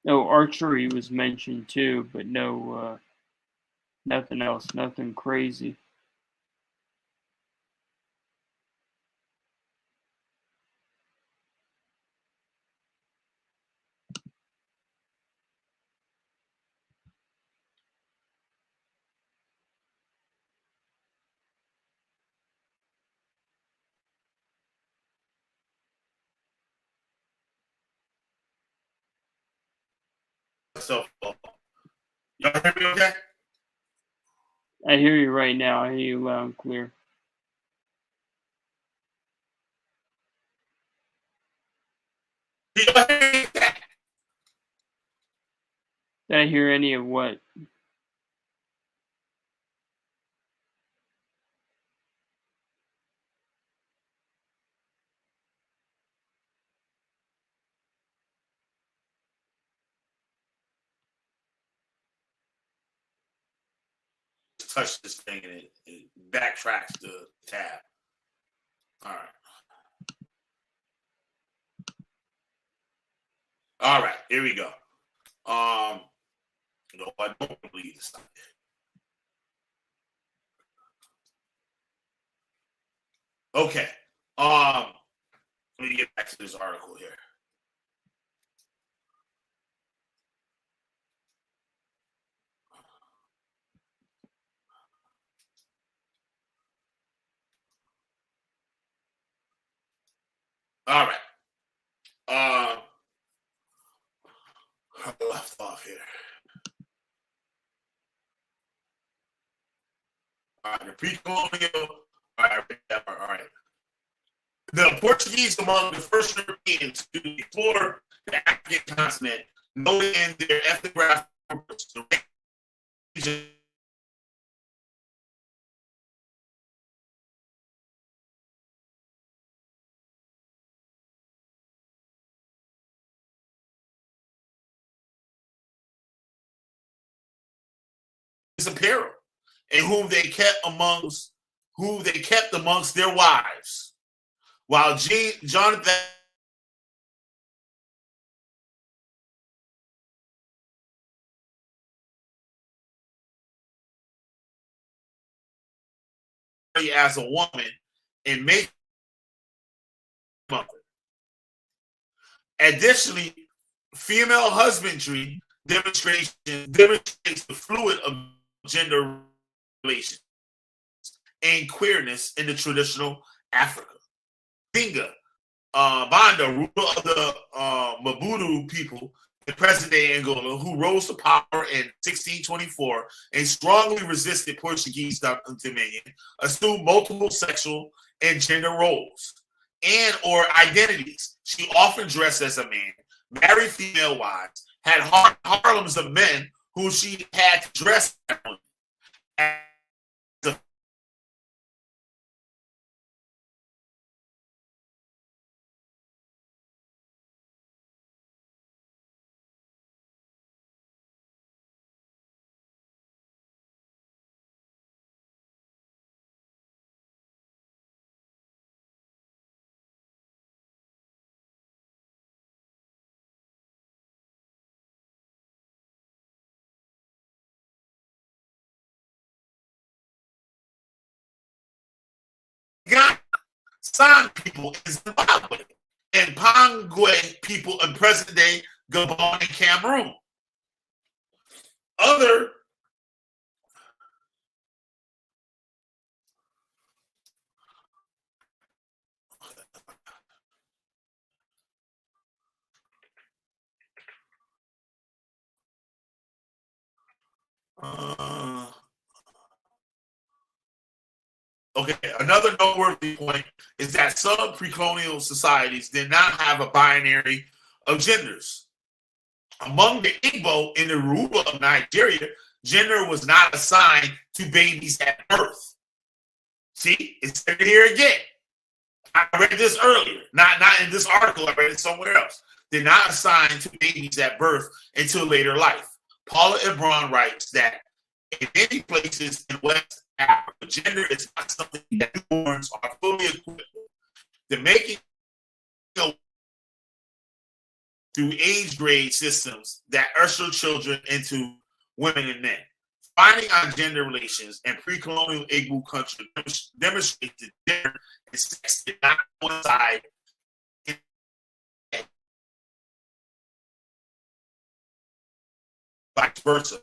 No, archery was mentioned too, but no, nothing else, nothing crazy. So, y'all hear me okay? I hear you right now. I hear you loud and clear. Y'all hear me okay? Did I hear any of what? Touch this thing and it backtracks the tab. All right. All right, here we go. No, I don't believe this. Okay. Let me get back to this article here. All right. I left off here. All right, the pre-colonial. All right. The Portuguese among the first Europeans to explore the African continent, noted in their ethnographic reports, the region apparel, and whom they kept amongst their wives, while Jonathan as a woman and make mother. Additionally, female husbandry demonstrates the fluid of gender relations and queerness in the traditional Africa. Binga Banda, ruler of the Mabudu people in present-day Angola, who rose to power in 1624 and strongly resisted Portuguese dominion, assumed multiple sexual and gender roles and or identities. She often dressed as a man, married female wives, had harems of men who she had to dress as San people in Zimbabwe and Pangwe people in present-day Gabon and Cameroon. Other another noteworthy point is that some pre-colonial societies did not have a binary of genders. Among the Igbo in the Yoruba of Nigeria, gender was not assigned to babies at birth. See, it's here again. I read this earlier, not in this article. I read it somewhere else. They're not assigned to babies at birth until later life. Paula Ebron writes that in many places in West Africa, gender is not something that newborns are fully equipped with. The making through age grade systems that usher children into women and men. Finding on gender relations in pre-colonial Igbo country demonstrates that gender and sex did not coincide. Vice versa.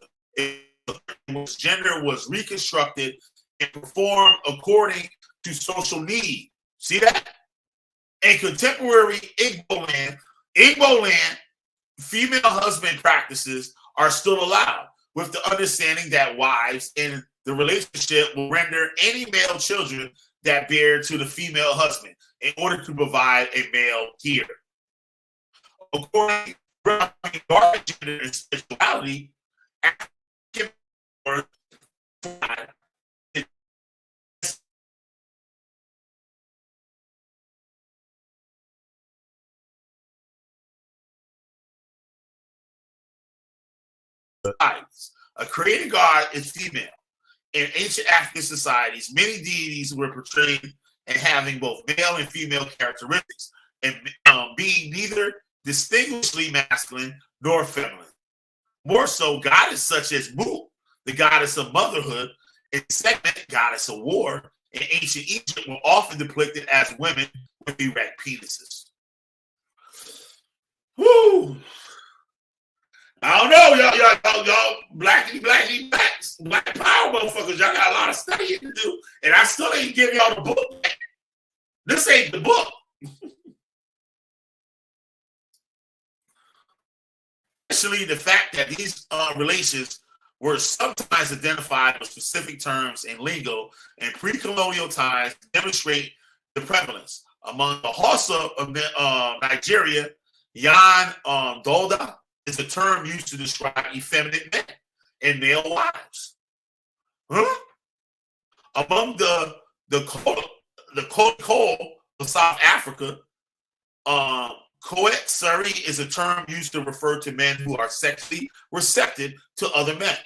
Gender was reconstructed and performed according to social need. See that? In contemporary Igbo land, female husband practices are still allowed, with the understanding that wives in the relationship will render any male children that bear to the female husband in order to provide a male heir. According to gender and sexuality, a created god is female. In ancient African societies, many deities were portrayed as having both male and female characteristics, and being neither distinguishedly masculine nor feminine. More so, goddess such as Mu, the goddess of motherhood, and second goddess of war in ancient Egypt were often depicted as women with erect penises. Woo! I don't know, y'all, black power motherfuckers, y'all got a lot of studying to do, and I still ain't giving y'all the book. This ain't the book. especially the fact that these relations were sometimes identified with specific terms in legal and pre-colonial ties demonstrate the prevalence. Among the Hausa of Nigeria, Yan Dolda is a term used to describe effeminate men and male wives. Huh? Among the Kol of South Africa, xSCARY is a term used to refer to men who are sexually receptive to other men.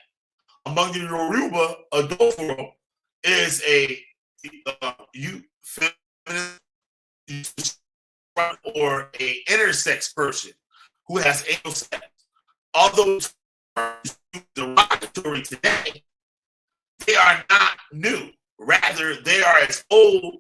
Among the Yoruba, Adoforo is a or a intersex person who has anal sex. Although terms derogatory today, they are not new. Rather, they are as old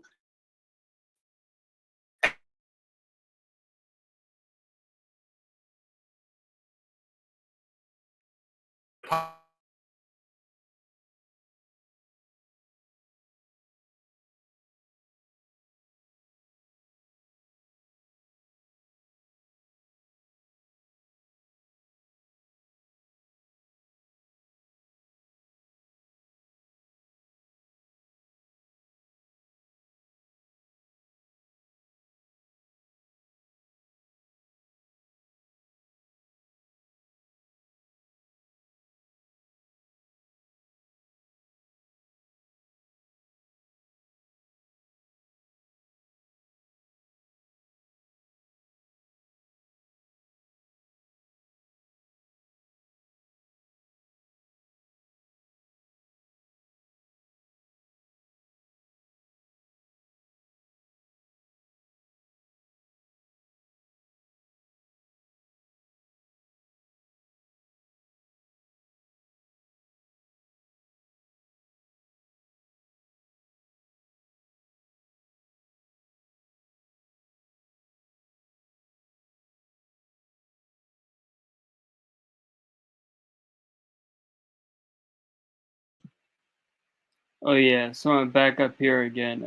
Oh yeah, so I'm back up here again.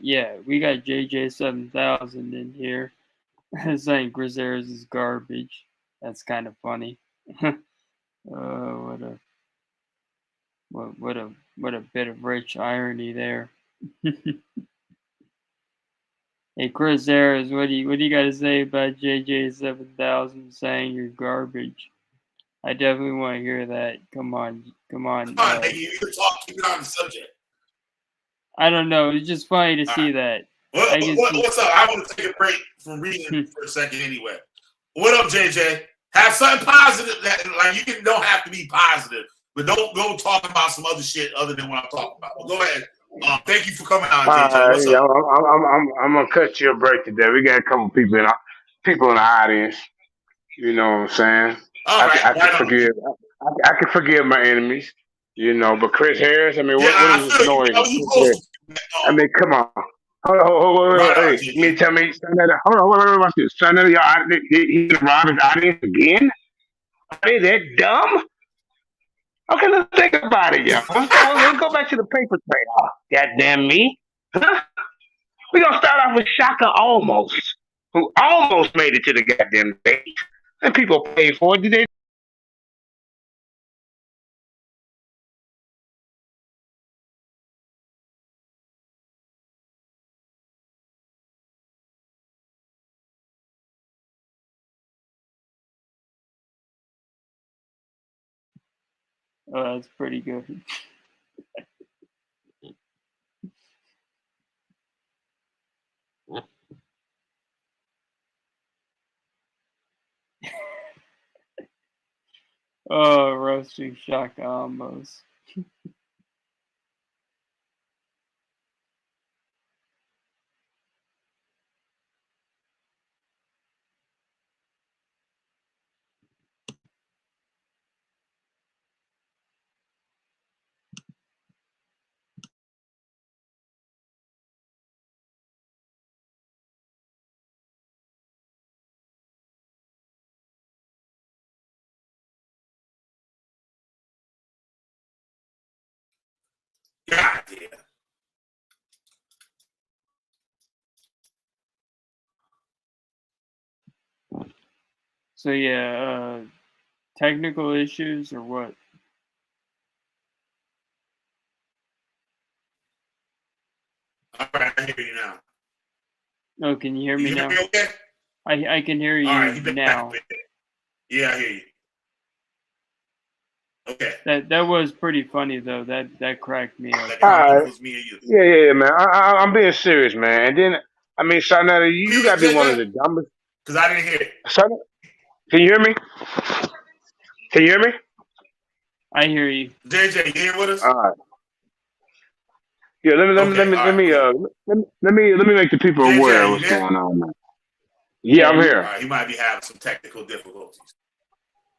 Yeah, we got JJ7000 in here saying Chris Harris is garbage. That's kind of funny. What a what a bit of rich irony there. Hey Chris Harris, what do you got to say about JJ7000 saying you're garbage? I definitely want to hear that. Come on. Come on, nigga, you can talk, keep it on the subject. I don't know. It's just funny to see that. What's up? I want to take a break from reading for a second anyway. What up, JJ? Have something positive that like you don't have to be positive, but don't go talking about some other shit other than what I'm talking about. Well, go ahead. Thank you for coming on, JJ. What's Yeah, up? I'm gonna cut you a break today. We got a couple people in the audience. You know what I'm saying? All right, I can forgive. I can forgive my enemies. You know, but Chris Harris. I mean, yeah, what I is this feel noise? you. That was supposed to. I mean, come on. Hold, Right on, wait. JJ. You mean to tell me, son of the, hold on, wait, watch this. Son of the, he's gonna rob his audience again? Are they that dumb? Okay, let's think about it, y'all. Let's go back to the paper trail. Oh, goddamn me. Huh? We're gonna start off with Shaka Almost, who almost made it to the goddamn stage. And people paid for it. Did they? Oh, that's pretty good. Oh, roasting Shaka almost. God damn. So yeah, technical issues or what? All right, I hear you now. Oh, can you hear me You hear now? me okay? I can hear All right, you back now. a bit. Yeah, I hear you. Okay. That was pretty funny though. That cracked me up. Like, All how right. was me and you? Yeah, man. I'm being serious, man. And then, I mean, Sarnetta, you got to be one of the dumbest. Because I didn't hear it. Sarnetta, can you hear me? Can you hear me? I hear you. JJ, you here with us? All right. Yeah, let me make the people JJ, aware of you what's there? going on, man. Yeah, I'm All here. right, he might be having some technical difficulties.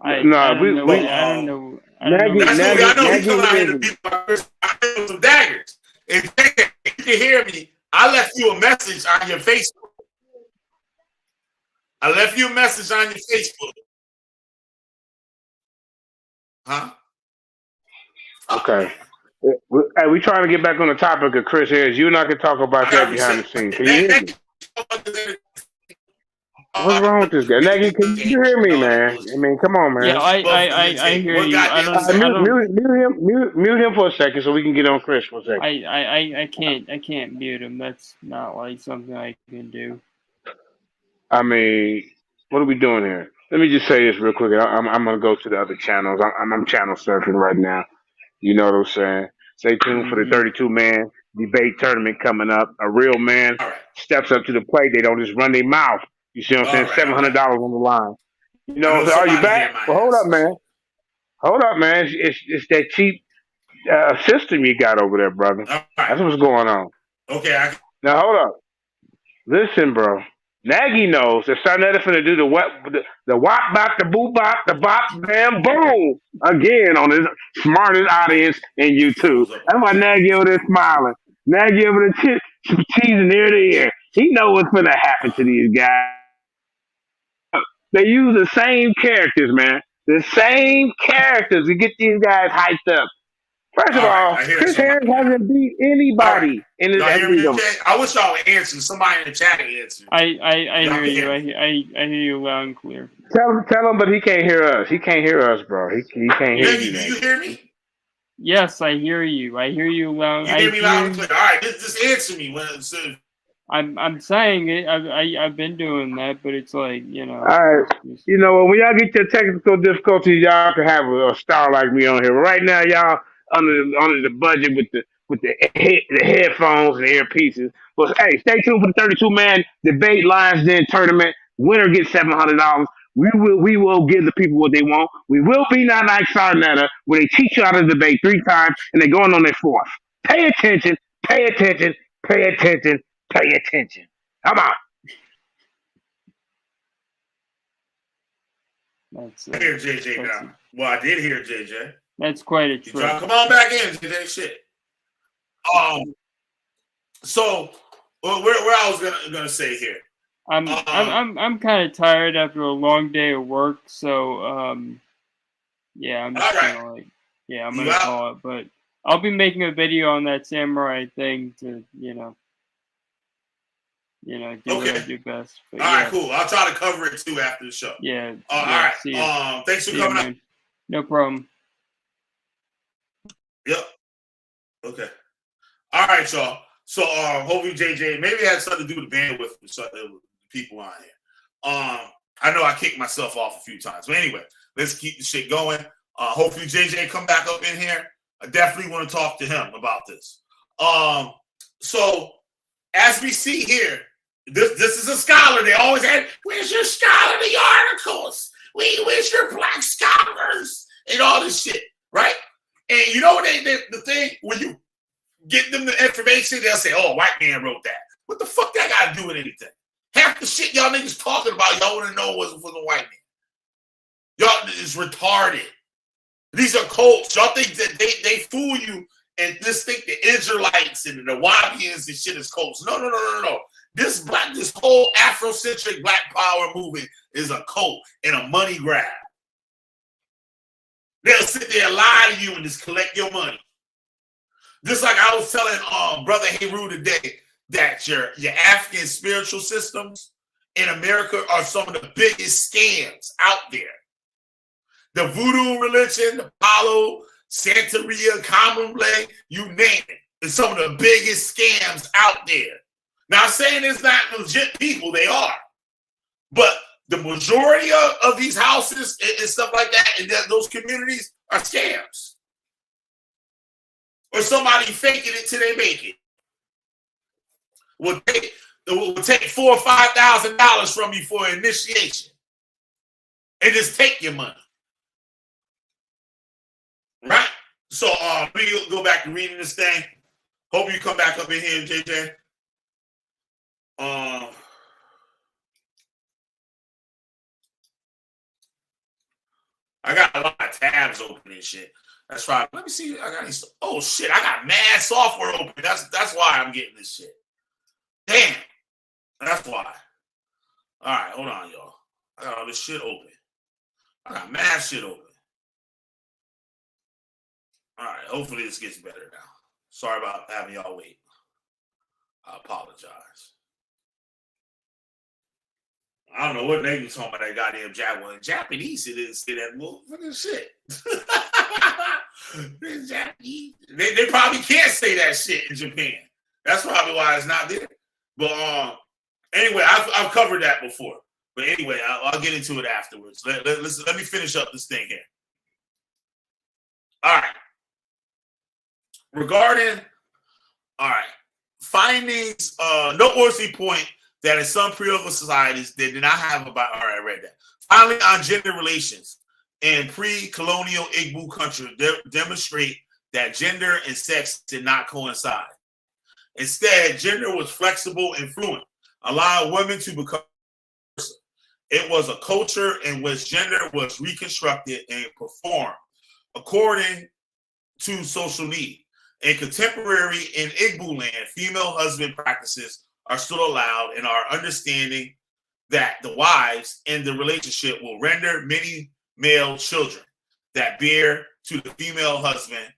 I No, don't know. we- I don't know. Nagy- That's what I know. He's coming out here to Nagy- beat I hear some daggers. And JJ, if you can hear me, I left you a message on your Facebook. I left you a message on your Facebook. Huh? Okay. Hey, we trying to get back on the topic of Chris Harris. You and I can talk about that behind the scenes. Can you hear me? What's wrong with this guy? Nagy, can you hear me, man? I mean, come on, man. Yeah, I hear you. I don't. Mute him for a second so we can get on Chris for a second. I can't mute him. That's not like something I can do. I mean, what are we doing here? Let me just say this real quick. I'm gonna go to the other channels. I'm channel surfing right now. You know what I'm saying? Stay tuned for the 32-man debate tournament coming up. A real man steps up to the plate. They don't just run their mouth. You see what I'm saying? $700 on the line. You know what I'm saying? Are you back? Well, hold up, man. Hold up, man. It's that cheap system you got over there, brother. That's what's going on. Okay. Now, hold up. Listen, bro. Nagy knows that Sarnetta finna do the wop bop, the boo bop, the bop, bam, boom again on his smartest audience in YouTube. That's why Nagy over there smiling. Nagy over there cheesing ear to ear. He know what's finna happen to these guys. They use the same characters, man. The same characters to get these guys hyped up. First of all, Chris Harris hasn't beat anybody in this episode. I wish y'all would answer. Somebody in the chat answer. I hear you. I hear you loud and clear. Tell him, but he can't hear us. He can't hear us, bro. He can't hear you. Do you hear me? Yes, I hear you. I hear you loud. You hear me loud and clear. All right, just answer me when it's. I'm saying it. I've been doing that, but it's like, you know. All right. You know, when y'all get your technical difficulties, y'all can have a star like me on here. But right now, y'all under the budget with the headphones and the earpieces. But hey, stay tuned for the 32-man debate Lions Den tournament. Winner gets $700. We will give the people what they want. We will be not like Sarnetta, where they teach you how to debate 3 times and they're going on their 4th. Pay attention. Pay attention. Pay attention. Pay attention. Come on. I hear JJ now. Well, I did hear JJ. That's quite a trick. Come on back in, JJ. Shit. So where I was gonna say here. I'm kind of tired after a long day of work, so yeah, I'm just gonna I'm gonna call it. But I'll be making a video on that samurai thing to do what I do best. But, all right, cool. I'll try to cover it too after the show. Yeah. All right. Thanks for coming up. No problem. Yep. Okay. All right, y'all. So hopefully JJ maybe it had something to do with the bandwidth with people on here. I know I kicked myself off a few times, but anyway, let's keep the shit going. Hopefully JJ come back up in here. I definitely want to talk to him about this. So as we see here, this is a scholar. They always had, where's your scholarly articles? Where's your black scholars and all this shit, right? And you know the thing when you get them the information, they'll say, "Oh, a white man wrote that." What the fuck that got to do with anything? Half the shit y'all niggas talking about, y'all want to know was from the white man. Y'all is retarded. These are cults. Y'all think that they fool you and just think the Israelites and the Wahabians and shit is cults. No. This whole Afrocentric black power movement is a cult and a money grab. They'll sit there and lie to you and just collect your money. Just like I was telling Brother Heru today that your African spiritual systems in America are some of the biggest scams out there. The voodoo religion, the Palo, Santeria, Candomblé, you name it. It's some of the biggest scams out there. Now, I'm saying it's not legit people, they are. But the majority of these houses and stuff like that, and those communities are scams. Or somebody faking it till they make it. Will take $4,000 or $5,000 from you for initiation. And just take your money. Right? So we go back to reading this thing. Hope you come back up in here, JJ. I got a lot of tabs open and shit. That's right. Let me see. I got these. Oh shit! I got mad software open. That's why I'm getting this shit. Damn. That's why. All right, hold on, y'all. I got all this shit open. I got mad shit open. All right. Hopefully this gets better now. Sorry about having y'all wait. I apologize. I don't know what they was talking about that goddamn Japanese. It didn't say that motherfucking shit. Japanese. They probably can't say that shit in Japan. That's probably why it's not there. But anyway, I've covered that before. But anyway, I'll get into it afterwards. Let me finish up this thing here. All right. Regarding findings, noteworthy point that in some pre-colonial societies they did not have about. All right, I read that. Finally, on gender relations in pre-colonial Igbo country demonstrate that gender and sex did not coincide. Instead, gender was flexible and fluid, allowing women to become. It was a culture in which gender was reconstructed and performed according to social need. In contemporary in Igbo land, female husband practices are still allowed, and our understanding that the wives in the relationship will render many male children that bear to the female husband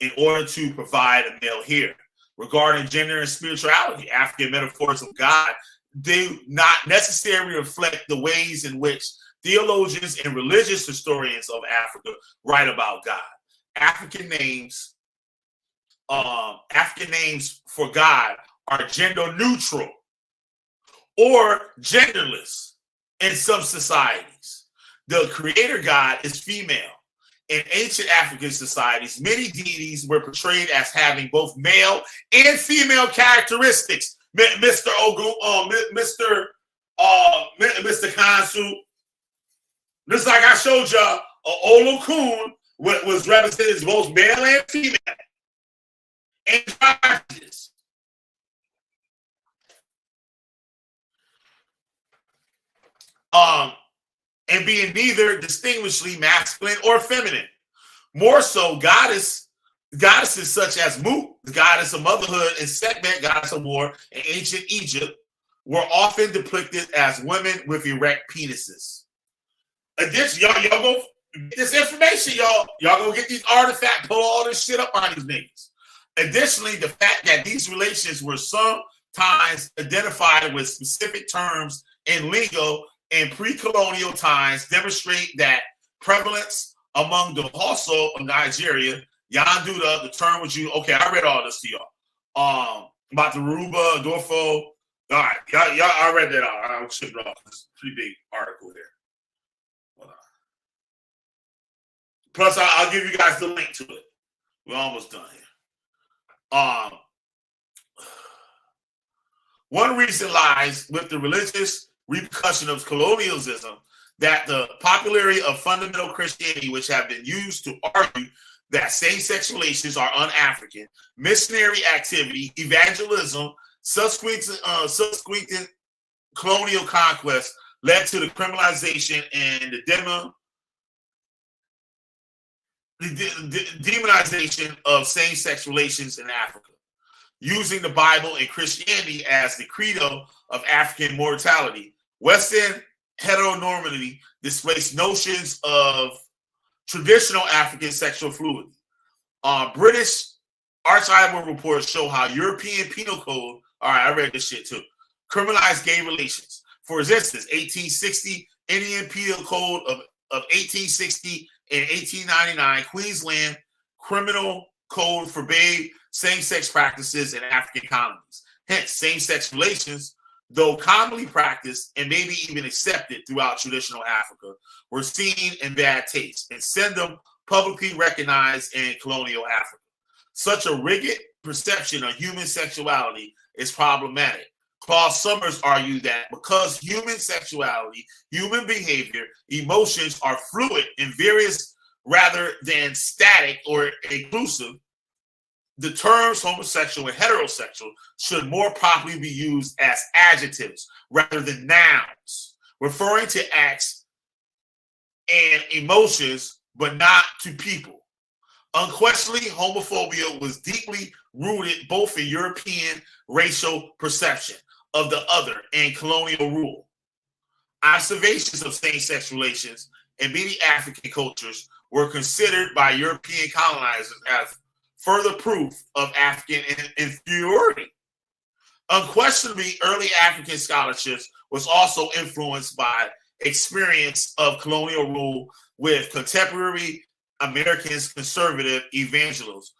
in order to provide a male heir. Regarding gender and spirituality, African metaphors of God do not necessarily reflect the ways in which theologians and religious historians of Africa write about God. African names for God are gender neutral or genderless in some societies. The creator God is female. In ancient African societies, many deities were portrayed as having both male and female characteristics. Mr. Ogun, Mr. Kansu, just like I showed y'all, Olokun was represented as both male and female. Androgynous. And being neither distinguishedly masculine or feminine. More so, goddesses such as Mut, the goddess of motherhood, and Sekhmet, goddess of war, in ancient Egypt, were often depicted as women with erect penises. Additionally, y'all go get this information, y'all go get these artifacts, pull all this shit up on these niggas. Additionally, the fact that these relations were sometimes identified with specific terms in lingo in pre-colonial times demonstrate that prevalence among the Hausa of Nigeria, Yanduda, the term was used. Okay, I read all this to y'all. About the Yoruba, Dorfo. All right, y'all, I read that out. I'll ship it off. It's a pretty big article there. Hold on. Plus, I'll give you guys the link to it. We're almost done here. One reason lies with the religious repercussion of colonialism, that the popularity of fundamental Christianity, which have been used to argue that same-sex relations are un-African, missionary activity, evangelism, subsequent colonial conquest led to the criminalization and the demonization of same-sex relations in Africa, using the Bible and Christianity as the credo of African mortality. Western heteronormity displaced notions of traditional African sexual fluidity. British archival reports show how European penal code, all right, I read this shit too, criminalized gay relations. For instance, 1860 Indian Penal Code of 1860 in 1899, Queensland criminal code forbade same-sex practices in African colonies. Hence, same-sex relations, though commonly practiced and maybe even accepted throughout traditional Africa, were seen in bad taste and seldom publicly recognized in colonial Africa. Such a rigid perception of human sexuality is problematic. Claude Summers argued that because human sexuality, human behavior, emotions are fluid and various rather than static or inclusive, the terms homosexual and heterosexual should more properly be used as adjectives rather than nouns, referring to acts and emotions, but not to people. Unquestionably, homophobia was deeply rooted both in European racial perception of the other and colonial rule. Observations of same-sex relations in many African cultures were considered by European colonizers as further proof of African inferiority. Unquestionably, early African scholarships was also influenced by experience of colonial rule with contemporary Americans' conservative evangelicals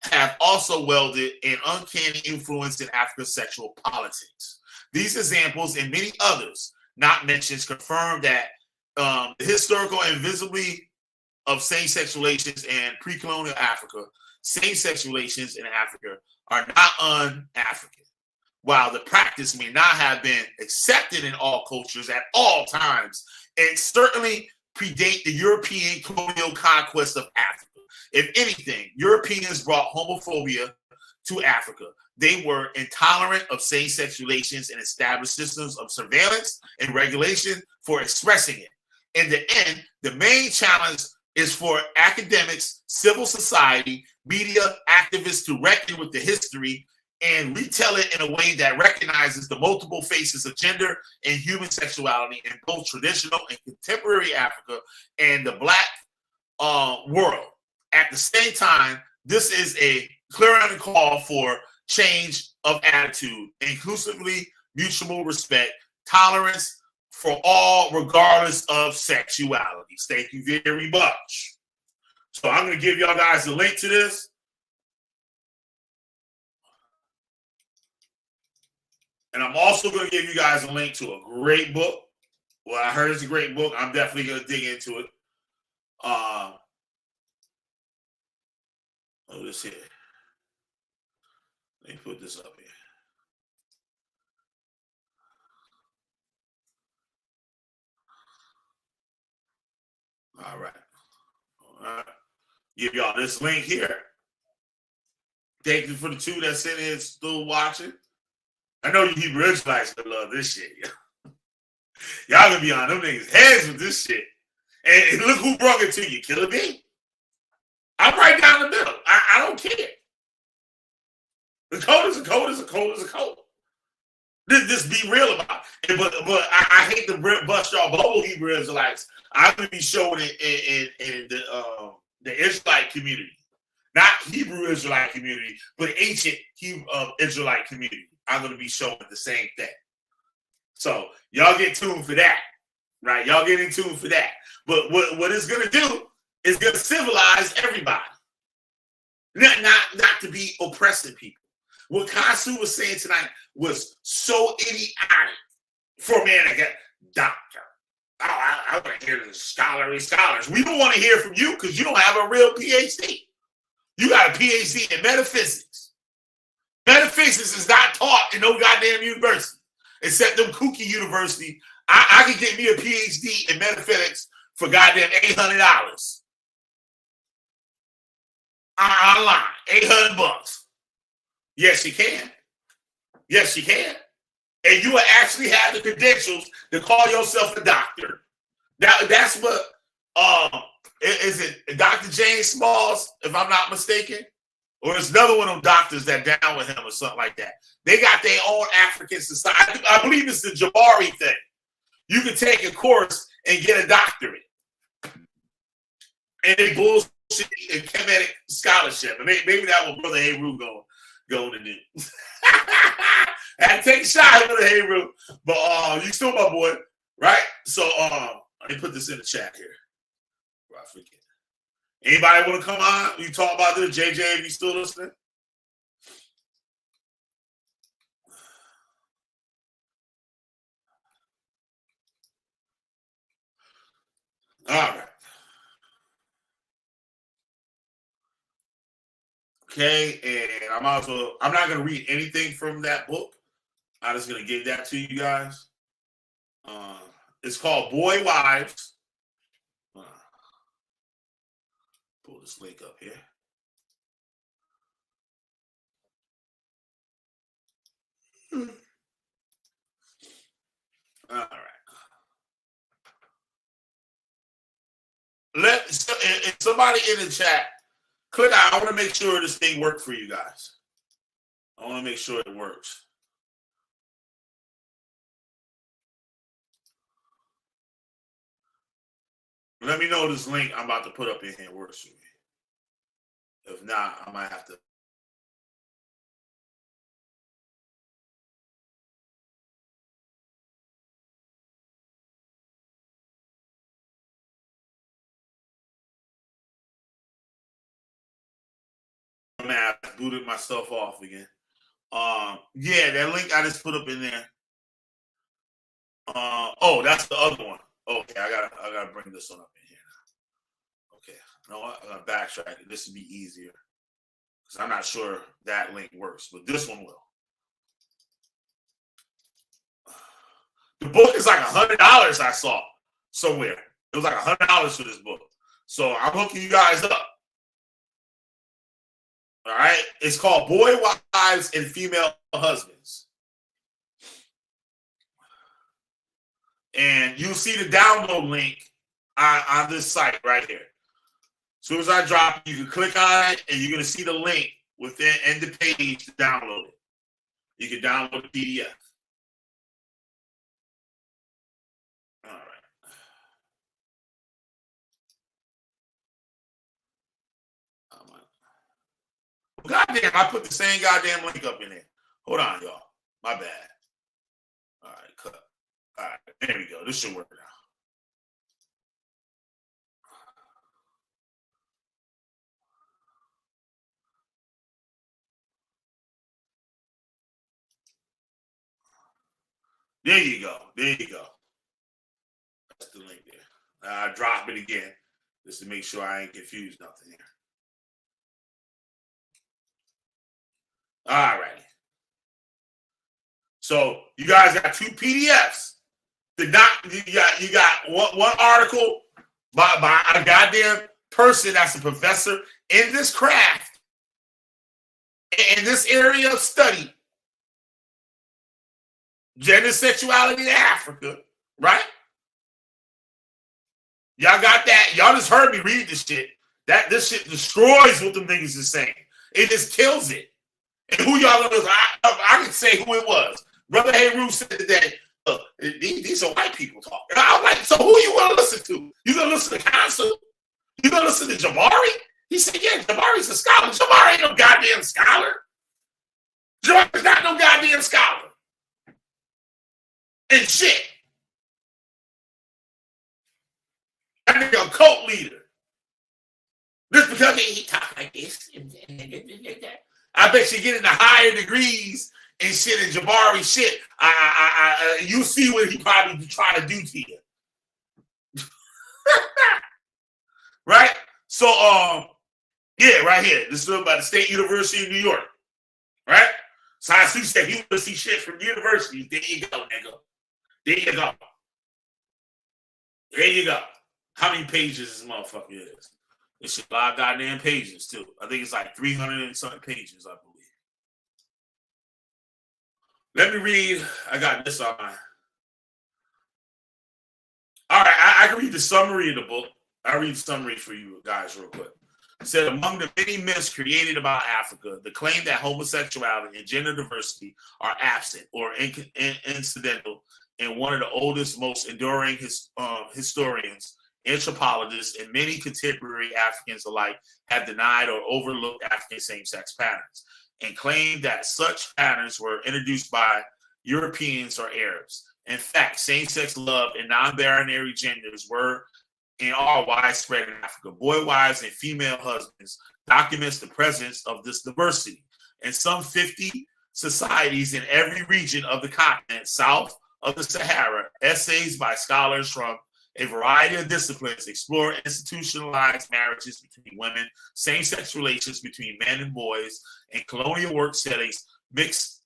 have also welded an uncanny influence in Africa's sexual politics. These examples and many others not mentioned confirm that the historical invisibility of same-sex relations in pre-colonial Africa, same-sex relations in Africa are not un-African. While the practice may not have been accepted in all cultures at all times, it certainly predate the European colonial conquest of Africa. If anything, Europeans brought homophobia to Africa. They were intolerant of same-sex relations and established systems of surveillance and regulation for expressing it. In the end, the main challenge is for academics, civil society, media, activists to reckon with the history and retell it in a way that recognizes the multiple faces of gender and human sexuality in both traditional and contemporary Africa and the Black world. At the same time, this is a clear call for change of attitude, inclusively mutual respect, tolerance for all, regardless of sexualities. Thank you very much. So I'm going to give y'all guys a link to this. And I'm also going to give you guys a link to a great book. Well, I heard it's a great book. I'm definitely going to dig into it. Let's see. Let me put this up here. All right. Give y'all this link here. Thank you for the two that's in here still watching. I know you Hebrew Israelites gonna love this shit. Y'all gonna be on them niggas' heads with this shit. And look who brought it to you, Killer B. I'm right down the middle. I don't care. The code is a code is a code is a code. Just be real about it. But I hate to bust y'all bubble, Hebrew Israelites. I'm gonna be showing it in the Israelite community. Not Hebrew Israelite community, but ancient Israelite community. I'm going to be showing the same thing. So y'all get tuned for that, right? Y'all get in tune for that. But what it's going to do is going to civilize everybody. Not to be oppressing people. What Kasu was saying tonight was so idiotic for a man to get doctor. I want to hear the scholars. We don't want to hear from you because you don't have a real PhD. You got a PhD in metaphysics. Metaphysics is not taught in no goddamn university, except them kooky university. I can get me a PhD in metaphysics for goddamn $800. Online, $800. Yes, you can. Yes, you can. And you will actually have the credentials to call yourself a doctor. That's what is it Dr. James Smalls, if I'm not mistaken? Or it's another one of them doctors that down with him or something like that. They got their own African society. I believe it's the Jabari thing. You can take a course and get a doctorate. And they bullshit a Kemetic scholarship. And maybe that was Brother Heru going to do. I had to take a shot at Brother Heru. But you still my boy, right? So let me put this in the chat here. I forget. Anybody want to come on? You talk about this, JJ, if you still listening? All right. Okay, and I'm not going to read anything from that book. I'm just going to give that to you guys. It's called Boy Wives. Pull this link up here. All right. If somebody in the chat, click out. I want to make sure this thing works for you guys. I want to make sure it works. Let me know this link I'm about to put up in here works for me. If not, I might have to. I booted myself off again. Yeah, that link I just put up in there. Oh, that's the other one. Okay, I gotta bring this one up in here now. Okay, you know what? I'm gonna backtrack it. This would be easier because I'm not sure that link works, but this one will. The book is like $100. I saw somewhere. It was like $100 for this book. So I'm hooking you guys up. All right. It's called Boy Wives and Female Husbands. And you'll see the download link on this site right here. As soon as I drop it, you can click on it and you're going to see the link within the page to download it. You can download the PDF. All right. Goddamn, I put the same goddamn link up in there. Hold on, y'all. My bad. All right, cut. All right, there we go. This should work now. There you go. There you go. That's the link there. I drop it again just to make sure I ain't confused nothing here. All right. So you guys got 2 PDFs. You got one article by a goddamn person that's a professor in this craft, in this area of study, gender sexuality in Africa, right? Y'all got that? Y'all just heard me read this shit. This shit destroys what them niggas is saying. It just kills it. And who y'all gonna listen? I can say who it was. Brother Heru said that these are white people talking. I'm like, so who you gonna listen to? You gonna listen to Council? You gonna listen to Jabari? He said, yeah, Jabari's a scholar. Jabari ain't no goddamn scholar. Jabari's not no goddamn scholar. And shit. That nigga a cult leader. Just because he talk like this. I bet you get into higher degrees and shit and Jabari shit. You see what he probably trying to do to you. Right? So, yeah, right here. This is about the State University of New York. Right? So I said he want to see shit from universities. There you go, nigga. There you go. There you go. How many pages this motherfucker is? It's shit, a lot of goddamn pages, too. I think it's like 300 and something pages, I believe. Let me read. I got this on. All right, I can read the summary of the book. I'll read the summary for you guys real quick. It said, among the many myths created about Africa, the claim that homosexuality and gender diversity are absent or incidental in one of the oldest, most enduring historians, anthropologists, and many contemporary Africans alike have denied or overlooked African same-sex patterns and claimed that such patterns were introduced by Europeans or Arabs. In fact, same-sex love and non-binary genders were and are widespread in Africa. Boy wives and female husbands documents the presence of this diversity. In some 50 societies in every region of the continent south of the Sahara, essays by scholars from a variety of disciplines explore institutionalized marriages between women, same-sex relations between men and boys, and colonial work settings, mixed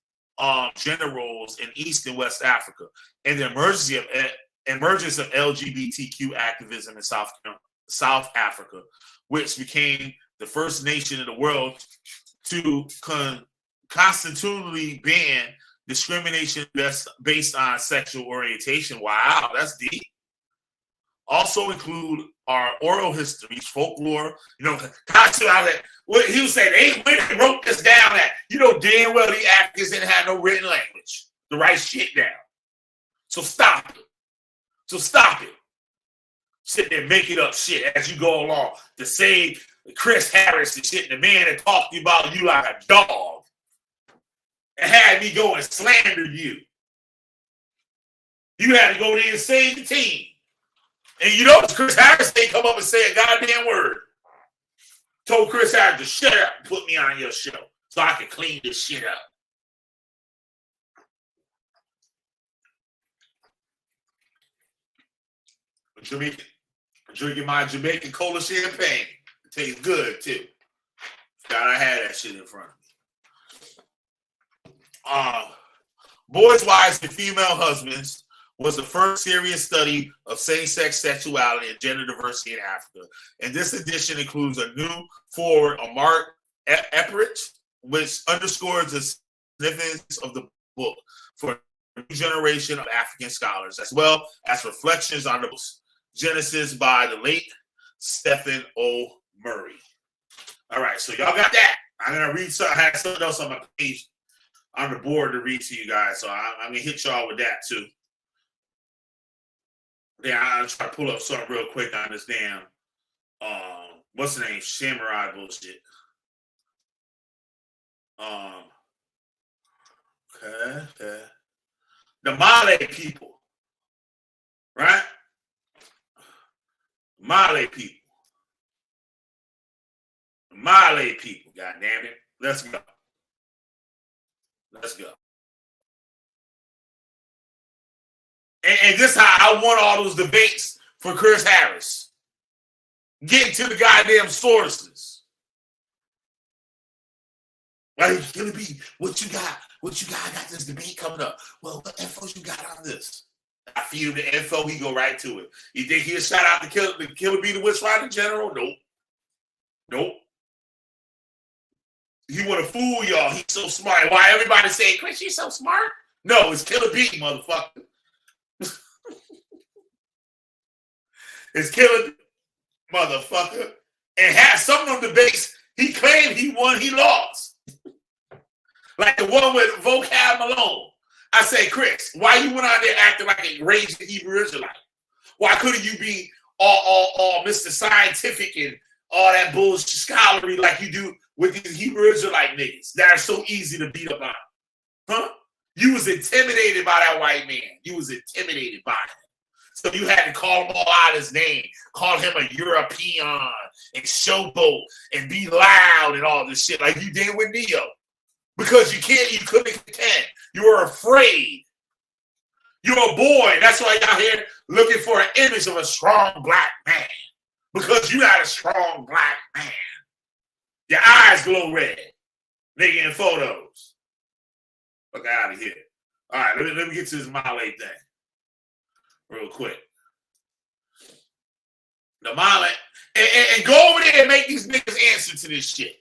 gender roles in East and West Africa, and the emergence of LGBTQ activism in South Africa, which became the first nation in the world to constitutionally ban discrimination based on sexual orientation. Wow, that's deep. Also include our oral histories, folklore. You know, what he was saying, they went and wrote this down at, you know, damn well the Africans didn't have no written language to write shit down. So stop it. Sit there making up shit as you go along to say Chris Harris and shit, the man that talked about you like a dog and had me go and slander you. You had to go there and save the team. And you know, Chris Harris ain't come up and say a goddamn word. Told Chris Harris to shut up and put me on your show so I can clean this shit up. Drinking my Jamaican cola champagne. It tastes good too. God, I had that shit in front of me. Boys, wives, and female husbands was the first serious study of same-sex sexuality and gender diversity in Africa. And this edition includes a new foreword of Mark Epperich, which underscores the significance of the book for a new generation of African scholars, as well as reflections on the book's Genesis by the late Stephen O. Murray. All right, so y'all got that. I'm going to read something. I had something else on my page on the board to read to you guys, so I'm going to hit y'all with that too. Yeah, I'll try to pull up something real quick on this damn, what's the name? Samurai bullshit. Okay. The Malay people, right? Malay people, God damn it. Let's go. And this is how I won all those debates for Chris Harris. Getting to the goddamn sources. Like, Killer B, what you got? I got this debate coming up. Well, what info you got on this? I feed him the info, he go right to it. You think he'll shout out the Killer B, the Witch Rider General? Nope. He want to fool y'all. He's so smart. Why everybody saying, Chris, you so smart? No, it's Killer B, motherfucker. It's Killer motherfucker. And had some of them debates, he claimed he won, he lost. Like the one with Vocab Malone. I say, Chris, why you went out there acting like a raging Hebrew Israelite? Why couldn't you be all Mr. Scientific and all that bullshit scholarly like you do with these Hebrew Israelite niggas that are so easy to beat up on? Huh? You was intimidated by that white man. You was intimidated by him. So you had to call him all out his name, call him a European and showboat and be loud and all this shit like you did with Neo. Because you couldn't contend. You were afraid. You're a boy. That's why y'all here looking for an image of a strong black man. Because you got a strong black man. Your eyes glow red. Nigga in photos. Fuck out of here. All right, let me get to this Malay thing. Real quick. The Malay, and go over there and make these niggas answer to this shit.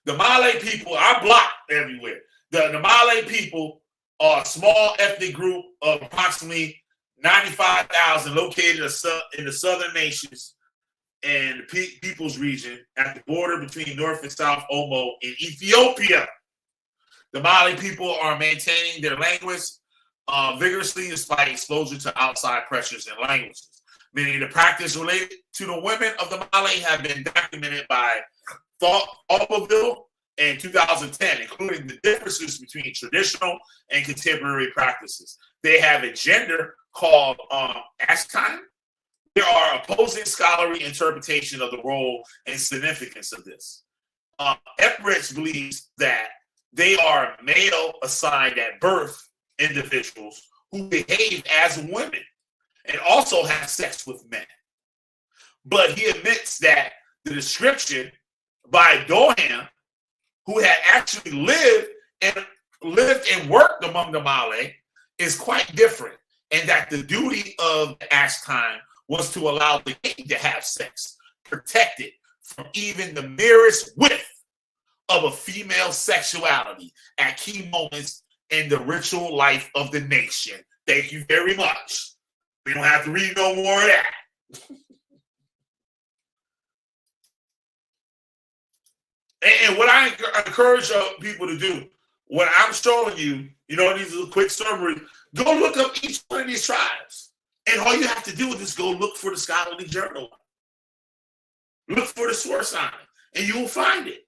The Malay people are blocked everywhere. The Malay people are a small ethnic group of approximately 95,000 located in the southern nations and the People's Region at the border between North and South Omo in Ethiopia. The Malay people are maintaining their language vigorously despite exposure to outside pressures and languages. Many of the practices related to the women of the Malay have been documented by Albertville in 2010, including the differences between traditional and contemporary practices. They have a gender called Ashkan. There are opposing scholarly interpretation of the role and significance of this. xSCARYMATRIX believes that they are male-assigned at birth individuals who behave as women and also have sex with men. But he admits that the description by Doham, who had actually lived and worked among the Malay, is quite different, and that the duty of the Ashtan was to allow the king to have sex, protected from even the merest whiff of a female sexuality at key moments in the ritual life of the nation. Thank you very much. We don't have to read no more of that. And what I encourage people to do, what I'm showing you, these are a quick summary. Go look up each one of these tribes. And all you have to do is just go look for the scholarly journal. Look for the source on it, and you will find it.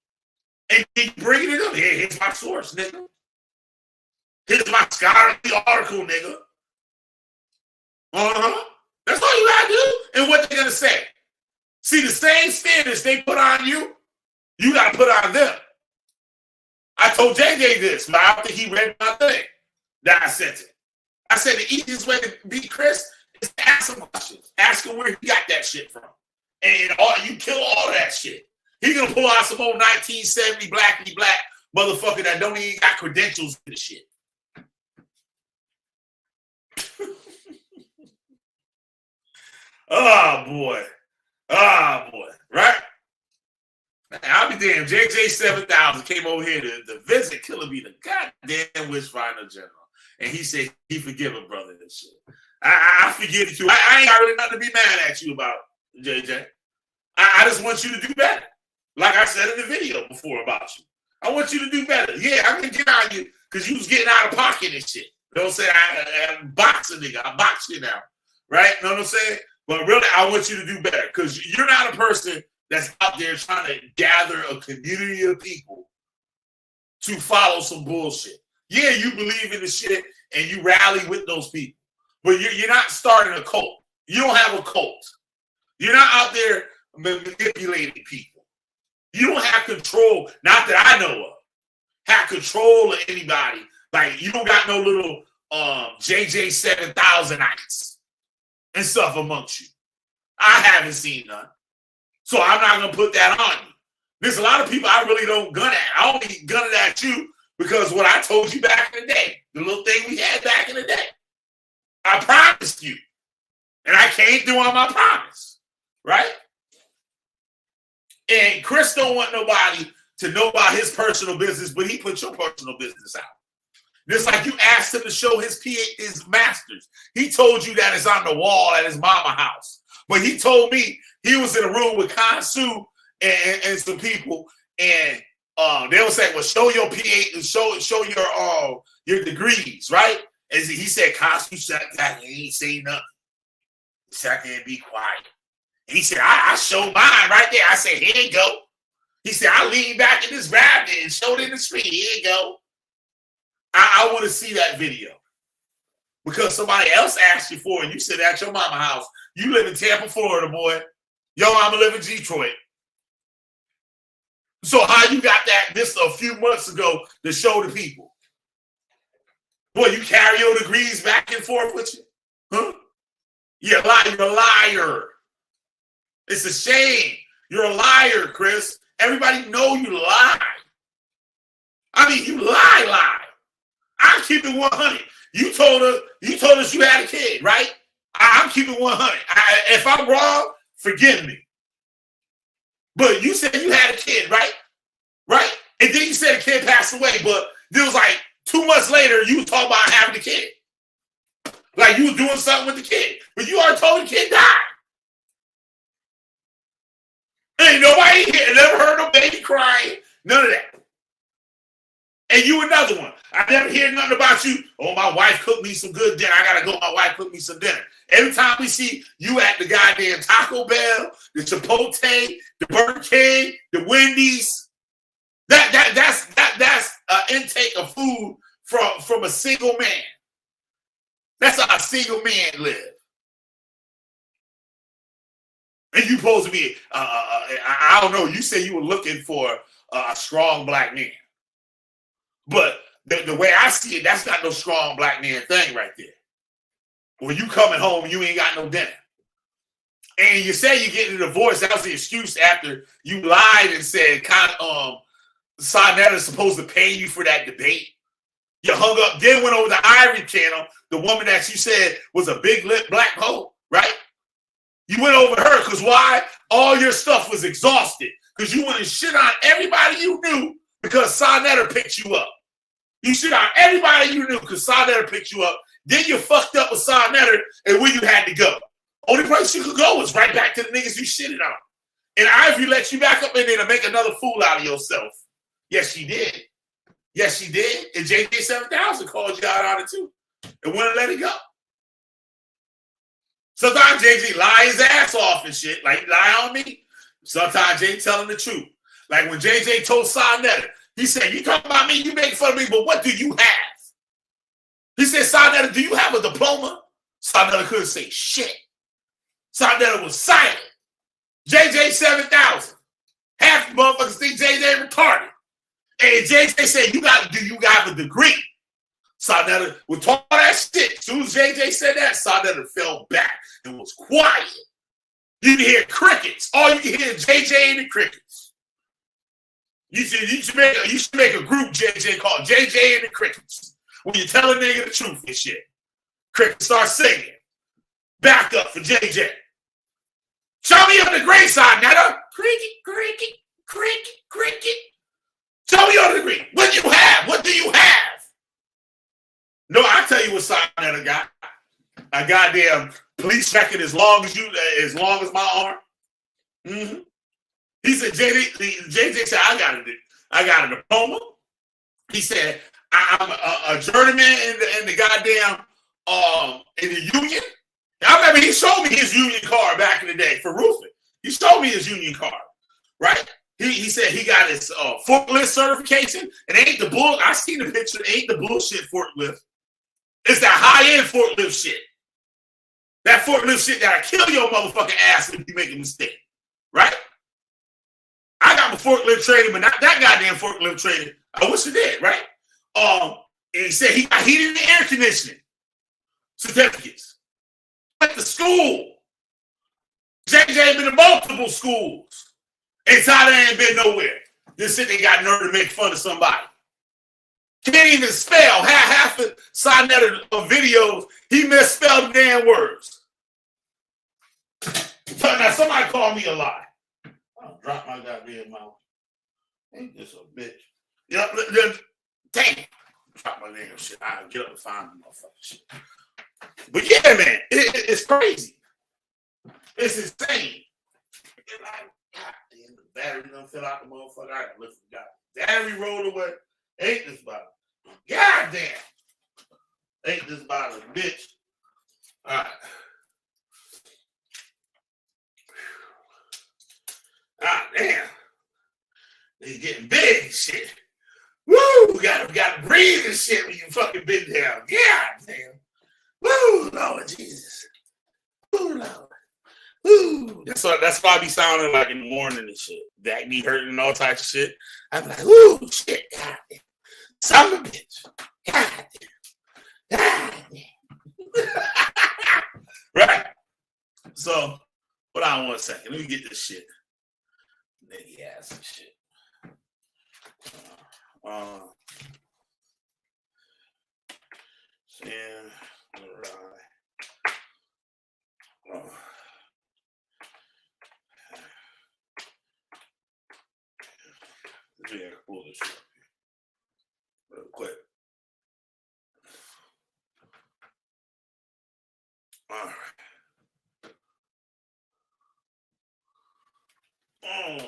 And you bring it up. Here's my source, nigga. Here's my scholarly article, nigga. That's all you gotta do. And what they're gonna say. See, the same standards they put on you, you gotta put on them. I told JJ this, but I don't think he read my thing that I sent him. I said the easiest way to beat Chris is to ask him questions. Ask him where he got that shit from. And you kill all of that shit. He's gonna pull out some old 1970 blackity black motherfucker that don't even got credentials in the shit. Oh boy. Right? I'll be damned. JJ 7000 came over here to visit Killer B, the goddamn Witchfinder General. And he said he forgive a brother and shit. I forgive you too. I ain't got really nothing to be mad at you about, JJ. I just want you to do better. Like I said in the video before about you. I want you to do better. Yeah, I can get on you because you was getting out of pocket and shit. Don't say I'm boxing, nigga. I box you now. Right? Know what I'm saying? But really, I want you to do better because you're not a person that's out there trying to gather a community of people to follow some bullshit. Yeah, you believe in the shit and you rally with those people. But you're not starting a cult. You don't have a cult. You're not out there manipulating people. You don't have control, not that I know of, have control of anybody. Like, you don't got no little JJ 7000ites and stuff amongst you. I haven't seen none. So I'm not going to put that on you. There's a lot of people I really don't gun at. I only gun it at you because what I told you back in the day, the little thing we had back in the day, I promised you. And I came through on my promise. Right? And Chris don't want nobody to know about his personal business, but he put your personal business out. Just like you asked him to show his masters. He told you that it's on the wall at his mama house. But he told me he was in a room with Kansu and some people, and they would say, well, show your PhD, show your degrees, right? And he said, Kansu sat back and he ain't say nothing. He sat there and be quiet. And he said, I showed mine right there. I said, here you go. He said, I leaned back in this rabbit and showed it in the screen. Here you go. I want to see that video. Because somebody else asked you for it, and you said at your mama house. You live in Tampa, Florida, boy. Your mama live in Detroit. So how you got that this a few months ago to show the people? Boy, you carry your degrees back and forth with you? Huh? You're a liar. It's a shame. You're a liar, Chris. Everybody know you lie. I mean, you lie. I'm keeping 100. You told us you had a kid, right? I'm keeping 100. If I'm wrong, forgive me. But you said you had a kid, right? Right? And then you said a kid passed away, but there was like 2 months later, you was talking about having a kid. Like you was doing something with the kid. But you already told the kid died. Ain't nobody here, never heard no baby crying, none of that. And you another one. I never hear nothing about you. Oh, my wife cooked me some good dinner. I gotta go. My wife cooked me some dinner. Every time we see you at the goddamn Taco Bell, the Chipotle, the Burger King, the Wendy's, that's intake of food from a single man. That's how a single man live. And you supposed to be, I don't know, you say you were looking for a strong black man. But the way I see it, that's not no strong black man thing right there. When you coming home, you ain't got no dinner. And you say you're getting a divorce, that was the excuse after you lied and said Sonetta's supposed to pay you for that debate. You hung up, then went over to Ivory Channel, the woman that you said was a big lip black hoe, right? You went over her because why? All your stuff was exhausted because you went and shit on everybody you knew because Sonetta picked you up. You shit on everybody you knew because Sonetta picked you up. Then you fucked up with Sonetta and where you had to go. Only place you could go was right back to the niggas you shitted on. And Ivy let you back up in there to make another fool out of yourself. Yes, she did. Yes, she did. And JJ 7000 called you out on it too and wouldn't let it go. Sometimes JJ lie his ass off and shit, like he lie on me. Sometimes Jay telling the truth. Like when JJ told Sonetta, he said, you talking about me, you make fun of me, but what do you have? He said, Sonetta, do you have a diploma? Sonetta couldn't say shit. Sonetta was silent. JJ 7000. Half the motherfuckers think JJ retarded. And JJ said, do you have a degree? Sonetta with all that shit. As soon as JJ said that, Sonetta fell back and was quiet. You can hear crickets. All you can hear is JJ and the crickets. You should make a group, JJ, called JJ and the Crickets. When you tell a nigga the truth and shit. Crickets start singing. Back up for JJ. Show me on the great side, Netta. Cricket, cricket, cricket, cricket. Show me on the green. What do you have? What do you have? No, I tell you what Sonetta got. A goddamn police record as long as my arm. Mm-hmm. He said, JJ said, I got a diploma. He said, I'm a journeyman in the goddamn in the union. I remember he showed me his union card back in the day for roofing. He showed me his union card, right? He said he got his forklift certification. It ain't the bull. I seen the picture. It ain't the bullshit forklift. It's that high-end forklift shit. That forklift shit that'll kill your motherfucking ass if you make a mistake, right? I got my forklift training, but not that goddamn forklift training. I wish it did, right? And he said he got heating and air conditioning certificates. At the school. JJ been in multiple schools. And Tyler ain't been nowhere. This shit they got nerve to make fun of somebody. Can't even spell. Half of Sonetta videos, he misspelled the damn words. Now somebody call me a lie. I'll drop my goddamn mouth. Ain't this a bitch? Yeah, damn. Drop my damn shit. I'll get up and find the motherfucking shit. But yeah, man, it's crazy. It's insane. And goddamn, the battery done fell out the motherfucker. I gotta lift the goddamn battery rolled away. Ain't this bottle? Goddamn. Ain't this bottle, bitch. All right. Ah, damn. They getting big and shit. Woo! Gotta breathe and shit when you fucking been down. God damn. Woo, Lord Jesus. Woo, Lord. Woo. That's why I be sounding like in the morning and shit. That be hurting and all types of shit. I be like, woo, shit, God damn. Son of a bitch. God damn. God damn. Right. So, hold on 1 second. Let me get this shit. Nigga ass and shit. Yeah, pull this shit up here real quick. All right. All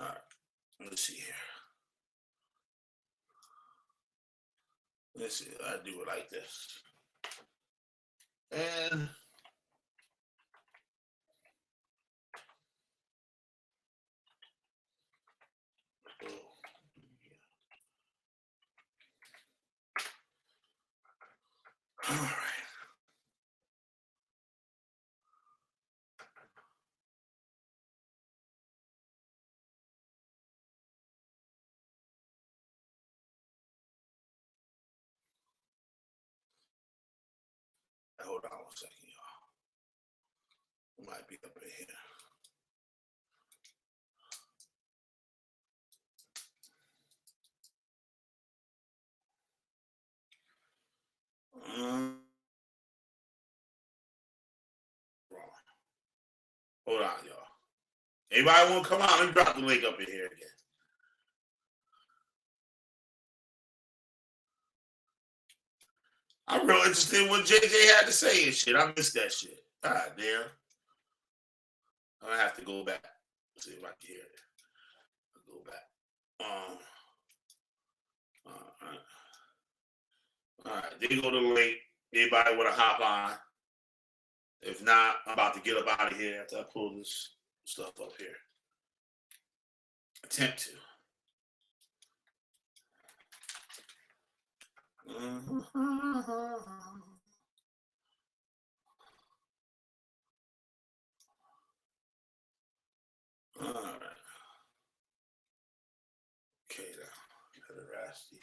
right. Let's see here. Let's see. I do it like this. And All right. Hold on 1 second, y'all. We might be up in here. Hold on, y'all. Anybody want to come out? Let me drop the link up in here again. I'm real interested in what JJ had to say and shit. I missed that shit. God damn. I'm gonna have to go back. Let's see if I can hear it. I'll go back. All right. There you go to the link. Anybody want to hop on? If not, I'm about to get up out of here after I pull this stuff up here. Attempt to. All right. Okay, now. Pederasty.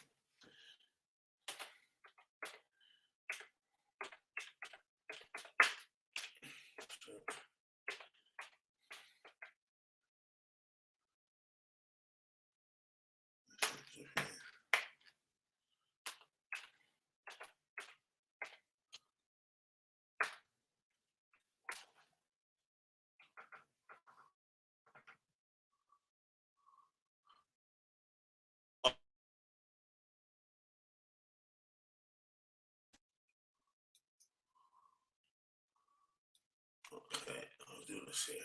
Okay, I'll do this here.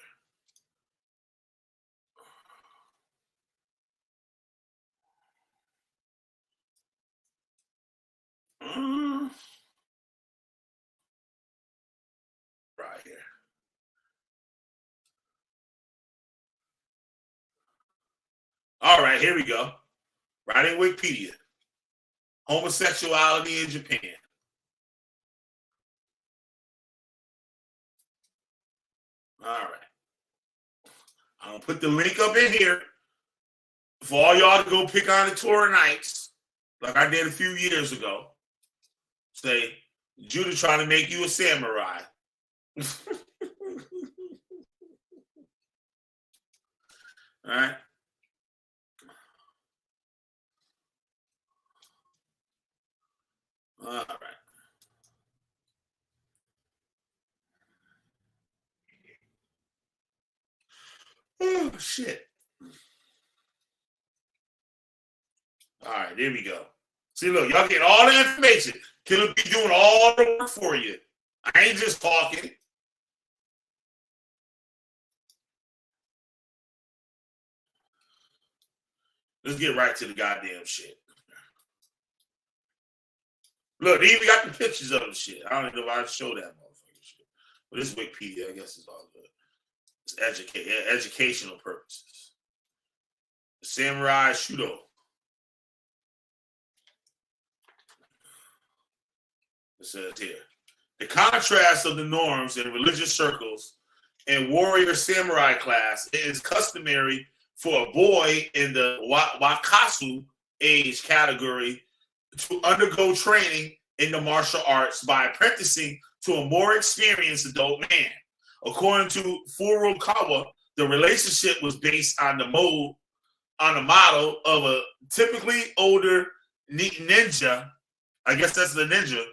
Right here. All right, here we go. Right in Wikipedia. Homosexuality in Japan. All right. I'm going to put the link up in here for all y'all to go pick on the Torah nights, like I did a few years ago. Say, Judah trying to make you a samurai. All right. All right. Oh, shit. All right, there we go. See, look, y'all get all the information. Killer be doing all the work for you. I ain't just talking. Let's get right to the goddamn shit. Look, they even got the pictures of the shit. I don't even know if I show that motherfucking shit. But this is Wikipedia. I guess it's all good. It's educational purposes. The Samurai Shudo. It says here. The contrast of the norms in religious circles and warrior samurai class is customary for a boy in the Wakasu age category to undergo training in the martial arts by apprenticing to a more experienced adult man. According to Furukawa, the relationship was based on the model of a typically older ninja, I guess that's the ninja,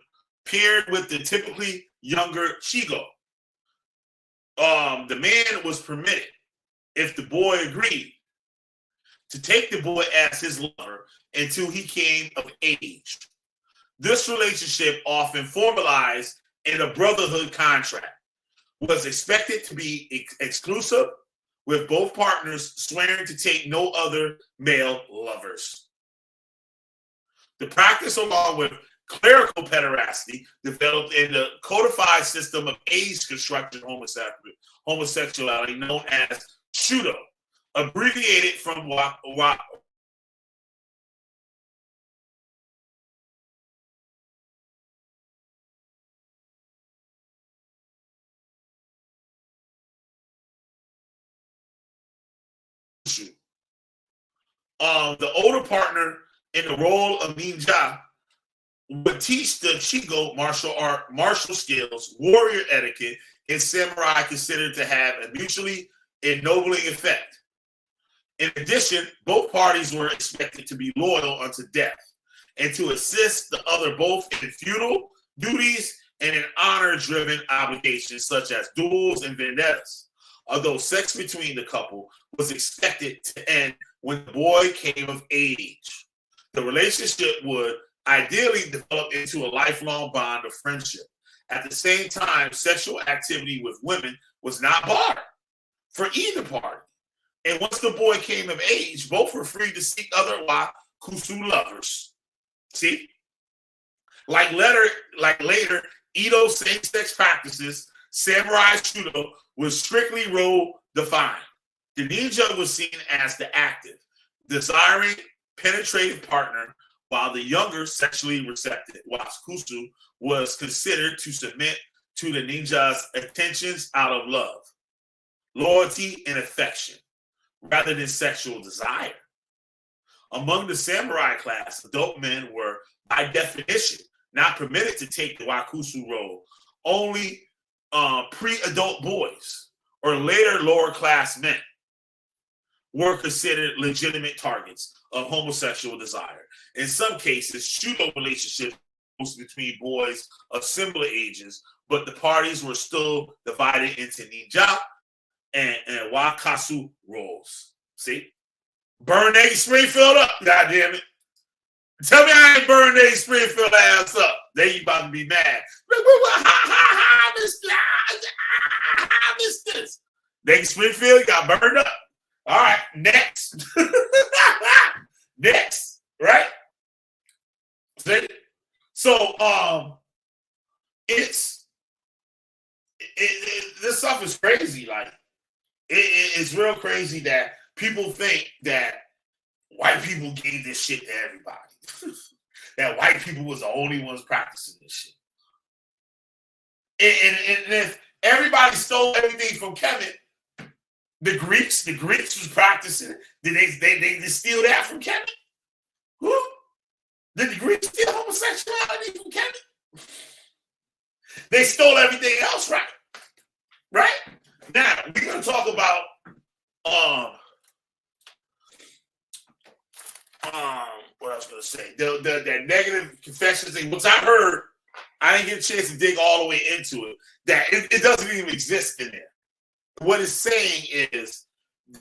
paired with the typically younger Shigo. The man was permitted, if the boy agreed, to take the boy as his lover until he came of age. This relationship, often formalized in a brotherhood contract, was expected to be exclusive, with both partners swearing to take no other male lovers. The practice, along with clerical pederasty, developed in the codified system of age-constructed homosexuality known as Shudo, abbreviated from Wakushu. The older partner in the role of ninja would teach the Chigo martial skills, warrior etiquette, and samurai considered to have a mutually ennobling effect. In addition, both parties were expected to be loyal unto death and to assist the other both in feudal duties and in honor-driven obligations such as duels and vendettas. Although sex between the couple was expected to end when the boy came of age, the relationship would ideally develop into a lifelong bond of friendship. At the same time, sexual activity with women was not barred for either party. And once the boy came of age, both were free to seek other Wakusu lovers. See? Like later Edo same-sex practices, samurai Shudo was strictly role-defined. The ninja was seen as the active, desiring, penetrative partner, while the younger, sexually receptive Wakusu was considered to submit to the ninja's attentions out of love, loyalty, and affection, rather than sexual desire. Among the samurai class, adult men were, by definition, not permitted to take the Wakusu role. Only pre-adult boys or later lower class men were considered legitimate targets of homosexual desire. In some cases, Shudo relationships between boys of similar ages, but the parties were still divided into ninja and Wakasu roles. See? Burn Nate Springfield up, goddammit. Tell me I ain't burn Nate Springfield ass up. They you about to be mad. I missed this. Nate Springfield got burned up. All right, next. Next, right? See? So this stuff is crazy. Like it's real crazy that people think that white people gave this shit to everybody. That white people was the only ones practicing this shit. And if everybody stole everything from Kemet, the Greeks was practicing. Did they steal that from Kemet? Who? Did the Greeks steal homosexuality from Kemet? They stole everything else, right? Right? Now, we're going to talk about what I was going to say. The negative confessions thing, which I heard, I didn't get a chance to dig all the way into it, that it doesn't even exist in there. What it's saying is,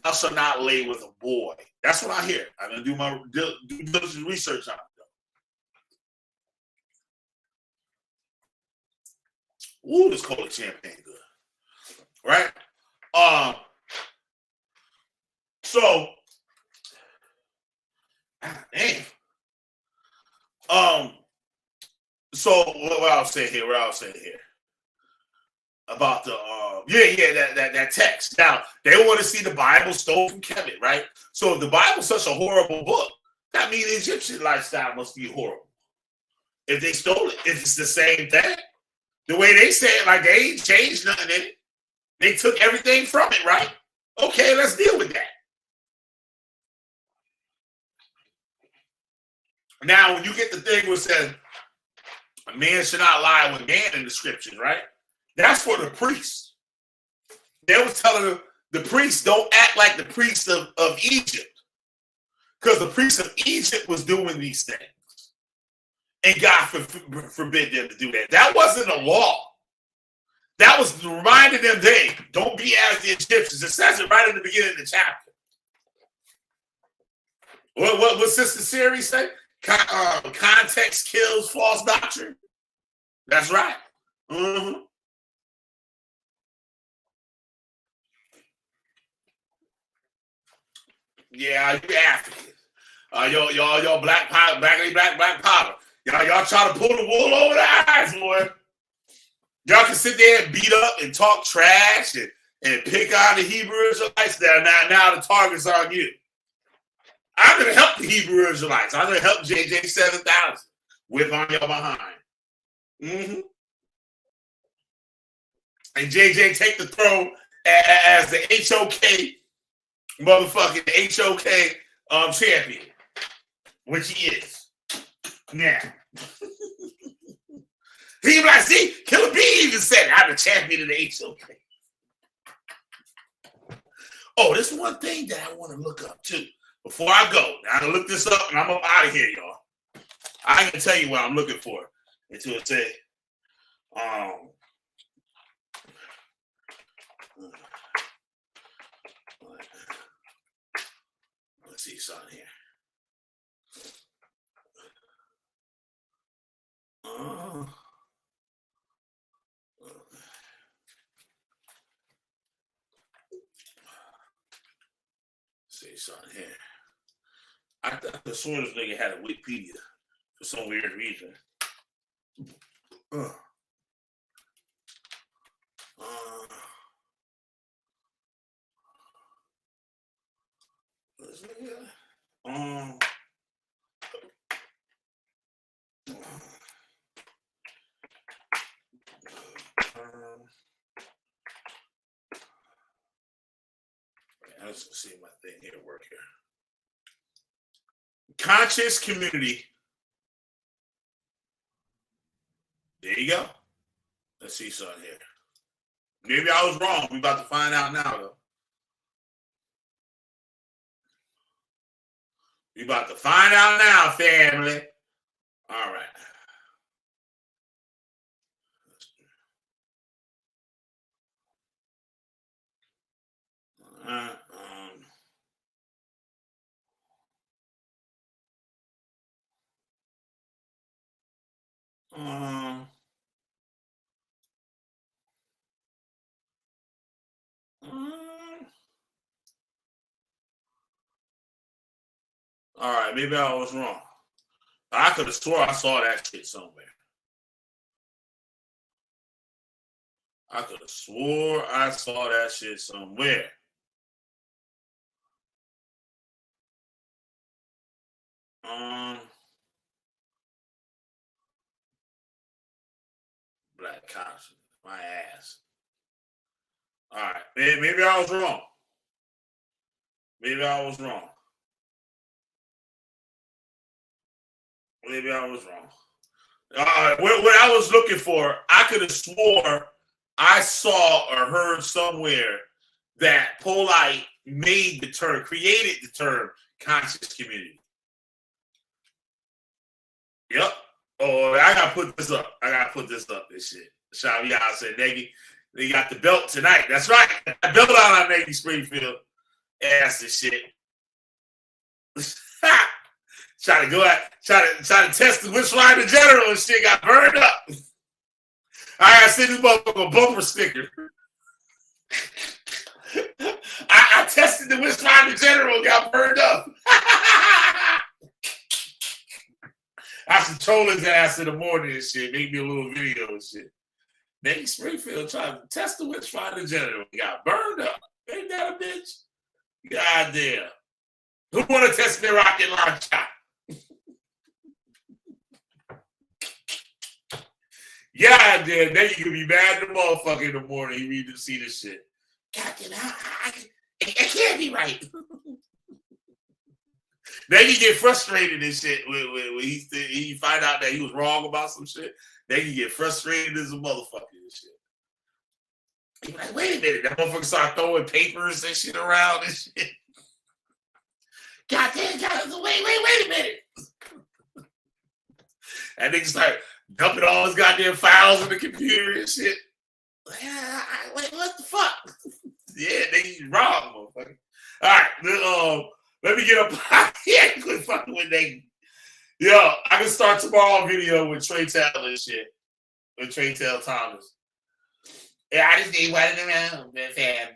thou shalt not lay with a boy. That's what I hear. I'm going to do my due diligence research on it. Ooh, this cola champagne good. Right? So, damn. So what I'll say here, about the that text. Now they want to see the Bible stole from Kemet, right? So if the Bible's such a horrible book, that means the Egyptian lifestyle must be horrible. If they stole it, if it's the same thing, the way they say it, like they ain't changed nothing in it. They took everything from it, right? Okay, let's deal with that. Now, when you get the thing where it says a man should not lie with man in the scriptures, right? That's for the priests. They was telling the priests don't act like the priests of Egypt, because the priests of Egypt was doing these things, and God forbid them to do that. That wasn't a law. That was reminding them, they don't be as the Egyptians. It says it right in the beginning of the chapter. What Sister Siri say? Context kills false doctrine. That's right. Mm-hmm. Yeah, you Africans. Y'all black powder. Y'all try to pull the wool over the eyes, boy. Y'all can sit there and beat up and talk trash and pick on the Hebrew Israelites. Now the target's on you. I'm going to help the Hebrew Israelites. I'm going to help JJ 7000 whip on your behind. Mm-hmm. And JJ take the throne as the HOK motherfucking HOK champion, which he is. Now, he like, see, Killer B even said, I'm the champion of the HOK. Oh, this is one thing that I want to look up too. Before I go, now I'm gonna look this up and I'm out of here, y'all. I ain't gonna tell you what I'm looking for until it say, let's see something here. See something here. I thought the sort of nigga had a Wikipedia for some weird reason. Let's see my thing here work here. Conscious community. There you go. Let's see something here. Maybe I was wrong. We're about to find out now, though. We about to find out now, family. All right. All right, maybe I was wrong. I could have swore I saw that shit somewhere. I could have swore I saw that shit somewhere. Black conscience, my ass. All right, maybe I was wrong. Maybe I was wrong. Maybe I was wrong. What I was looking for, I could have swore I saw or heard somewhere that Polite made the term, created the term conscious community. Yep. Oh, I gotta put this up. This shit. Shabby out said, Nagy, they got the belt tonight. That's right. That belt out on Nagy Springfield. Ass and shit. Try to test the which line in general and shit got burned up. I gotta send this motherfucker a bumper sticker. I tested the which line in general and got burned up. I should troll his ass in the morning and shit. Make me a little video and shit. Nagy Springfield tried to test the which line in general and got burned up. Ain't that a bitch? Goddamn. Who wanna test their rocket launcher? Yeah, then you can be mad at the motherfucker in the morning. You need to see this shit. Captain, it can't be right. Then you get frustrated and shit when he find out that he was wrong about some shit. Then you get frustrated as a motherfucker and shit. He be like, wait a minute. That motherfucker start throwing papers and shit around and shit. Goddamn, wait a minute. That nigga start dumping all his goddamn files in the computer and shit. Wait, what the fuck? Yeah, nigga, wrong, motherfucker. All right, let me get up. Yeah, quit fucking with nigga. Yo, I can start tomorrow video with Trey Taylor and shit. With Trey Taylor Thomas. Yeah, I just need one in the room, fam.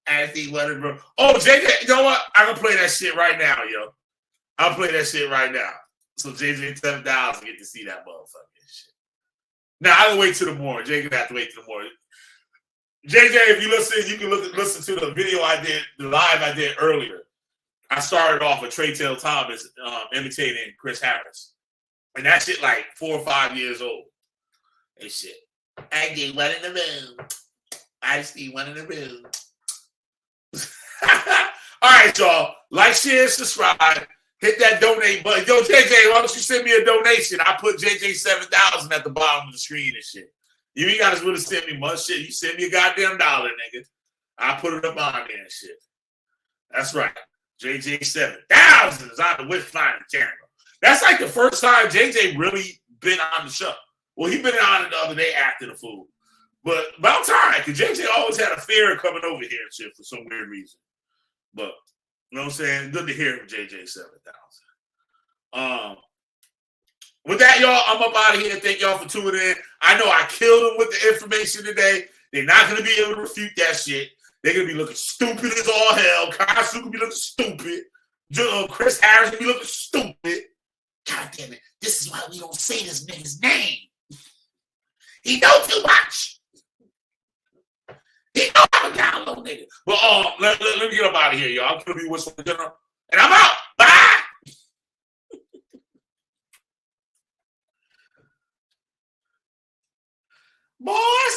I just need one in the room. Oh, JJ, you know what? I can play that shit right now, yo. I'll play that shit right now. So JJ 7,000 get to see that motherfucking shit. Now I can wait till the morning. JJ gonna have to wait till the morning. JJ, if you listen, you can listen to the video I did, the live I did earlier. I started off with Trey Taylor Thomas imitating Chris Harris. And that shit like 4 or 5 years old. And shit. I need one in the room. I just need one in the room. All right, y'all. Like, share, subscribe. Hit that donate button. Yo, JJ, why don't you send me a donation? I put JJ 7,000 at the bottom of the screen and shit. You ain't got to really send me much shit. You send me a goddamn dollar, nigga. I put it up on there and shit. That's right. JJ 7,000 is on the Witchfinder channel. That's like the first time JJ really been on the show. Well, he been on it the other day after the food. But about time, because JJ always had a fear of coming over here and shit for some weird reason. But, you know what I'm saying? Good to hear from JJ 7,000. With that, y'all, I'm up out of here. Thank y'all for tuning in. I know I killed them with the information today. They're not going to be able to refute that shit. They're going to be looking stupid as all hell. Kasu going to be looking stupid. Chris Harris going to be looking stupid. God damn it. This is why we don't say this nigga's name. He know too much. He know I'm a down low nigga. But let me get up out of here, y'all. I'm going to be with some dinner. And I'm out. Bye. Boys.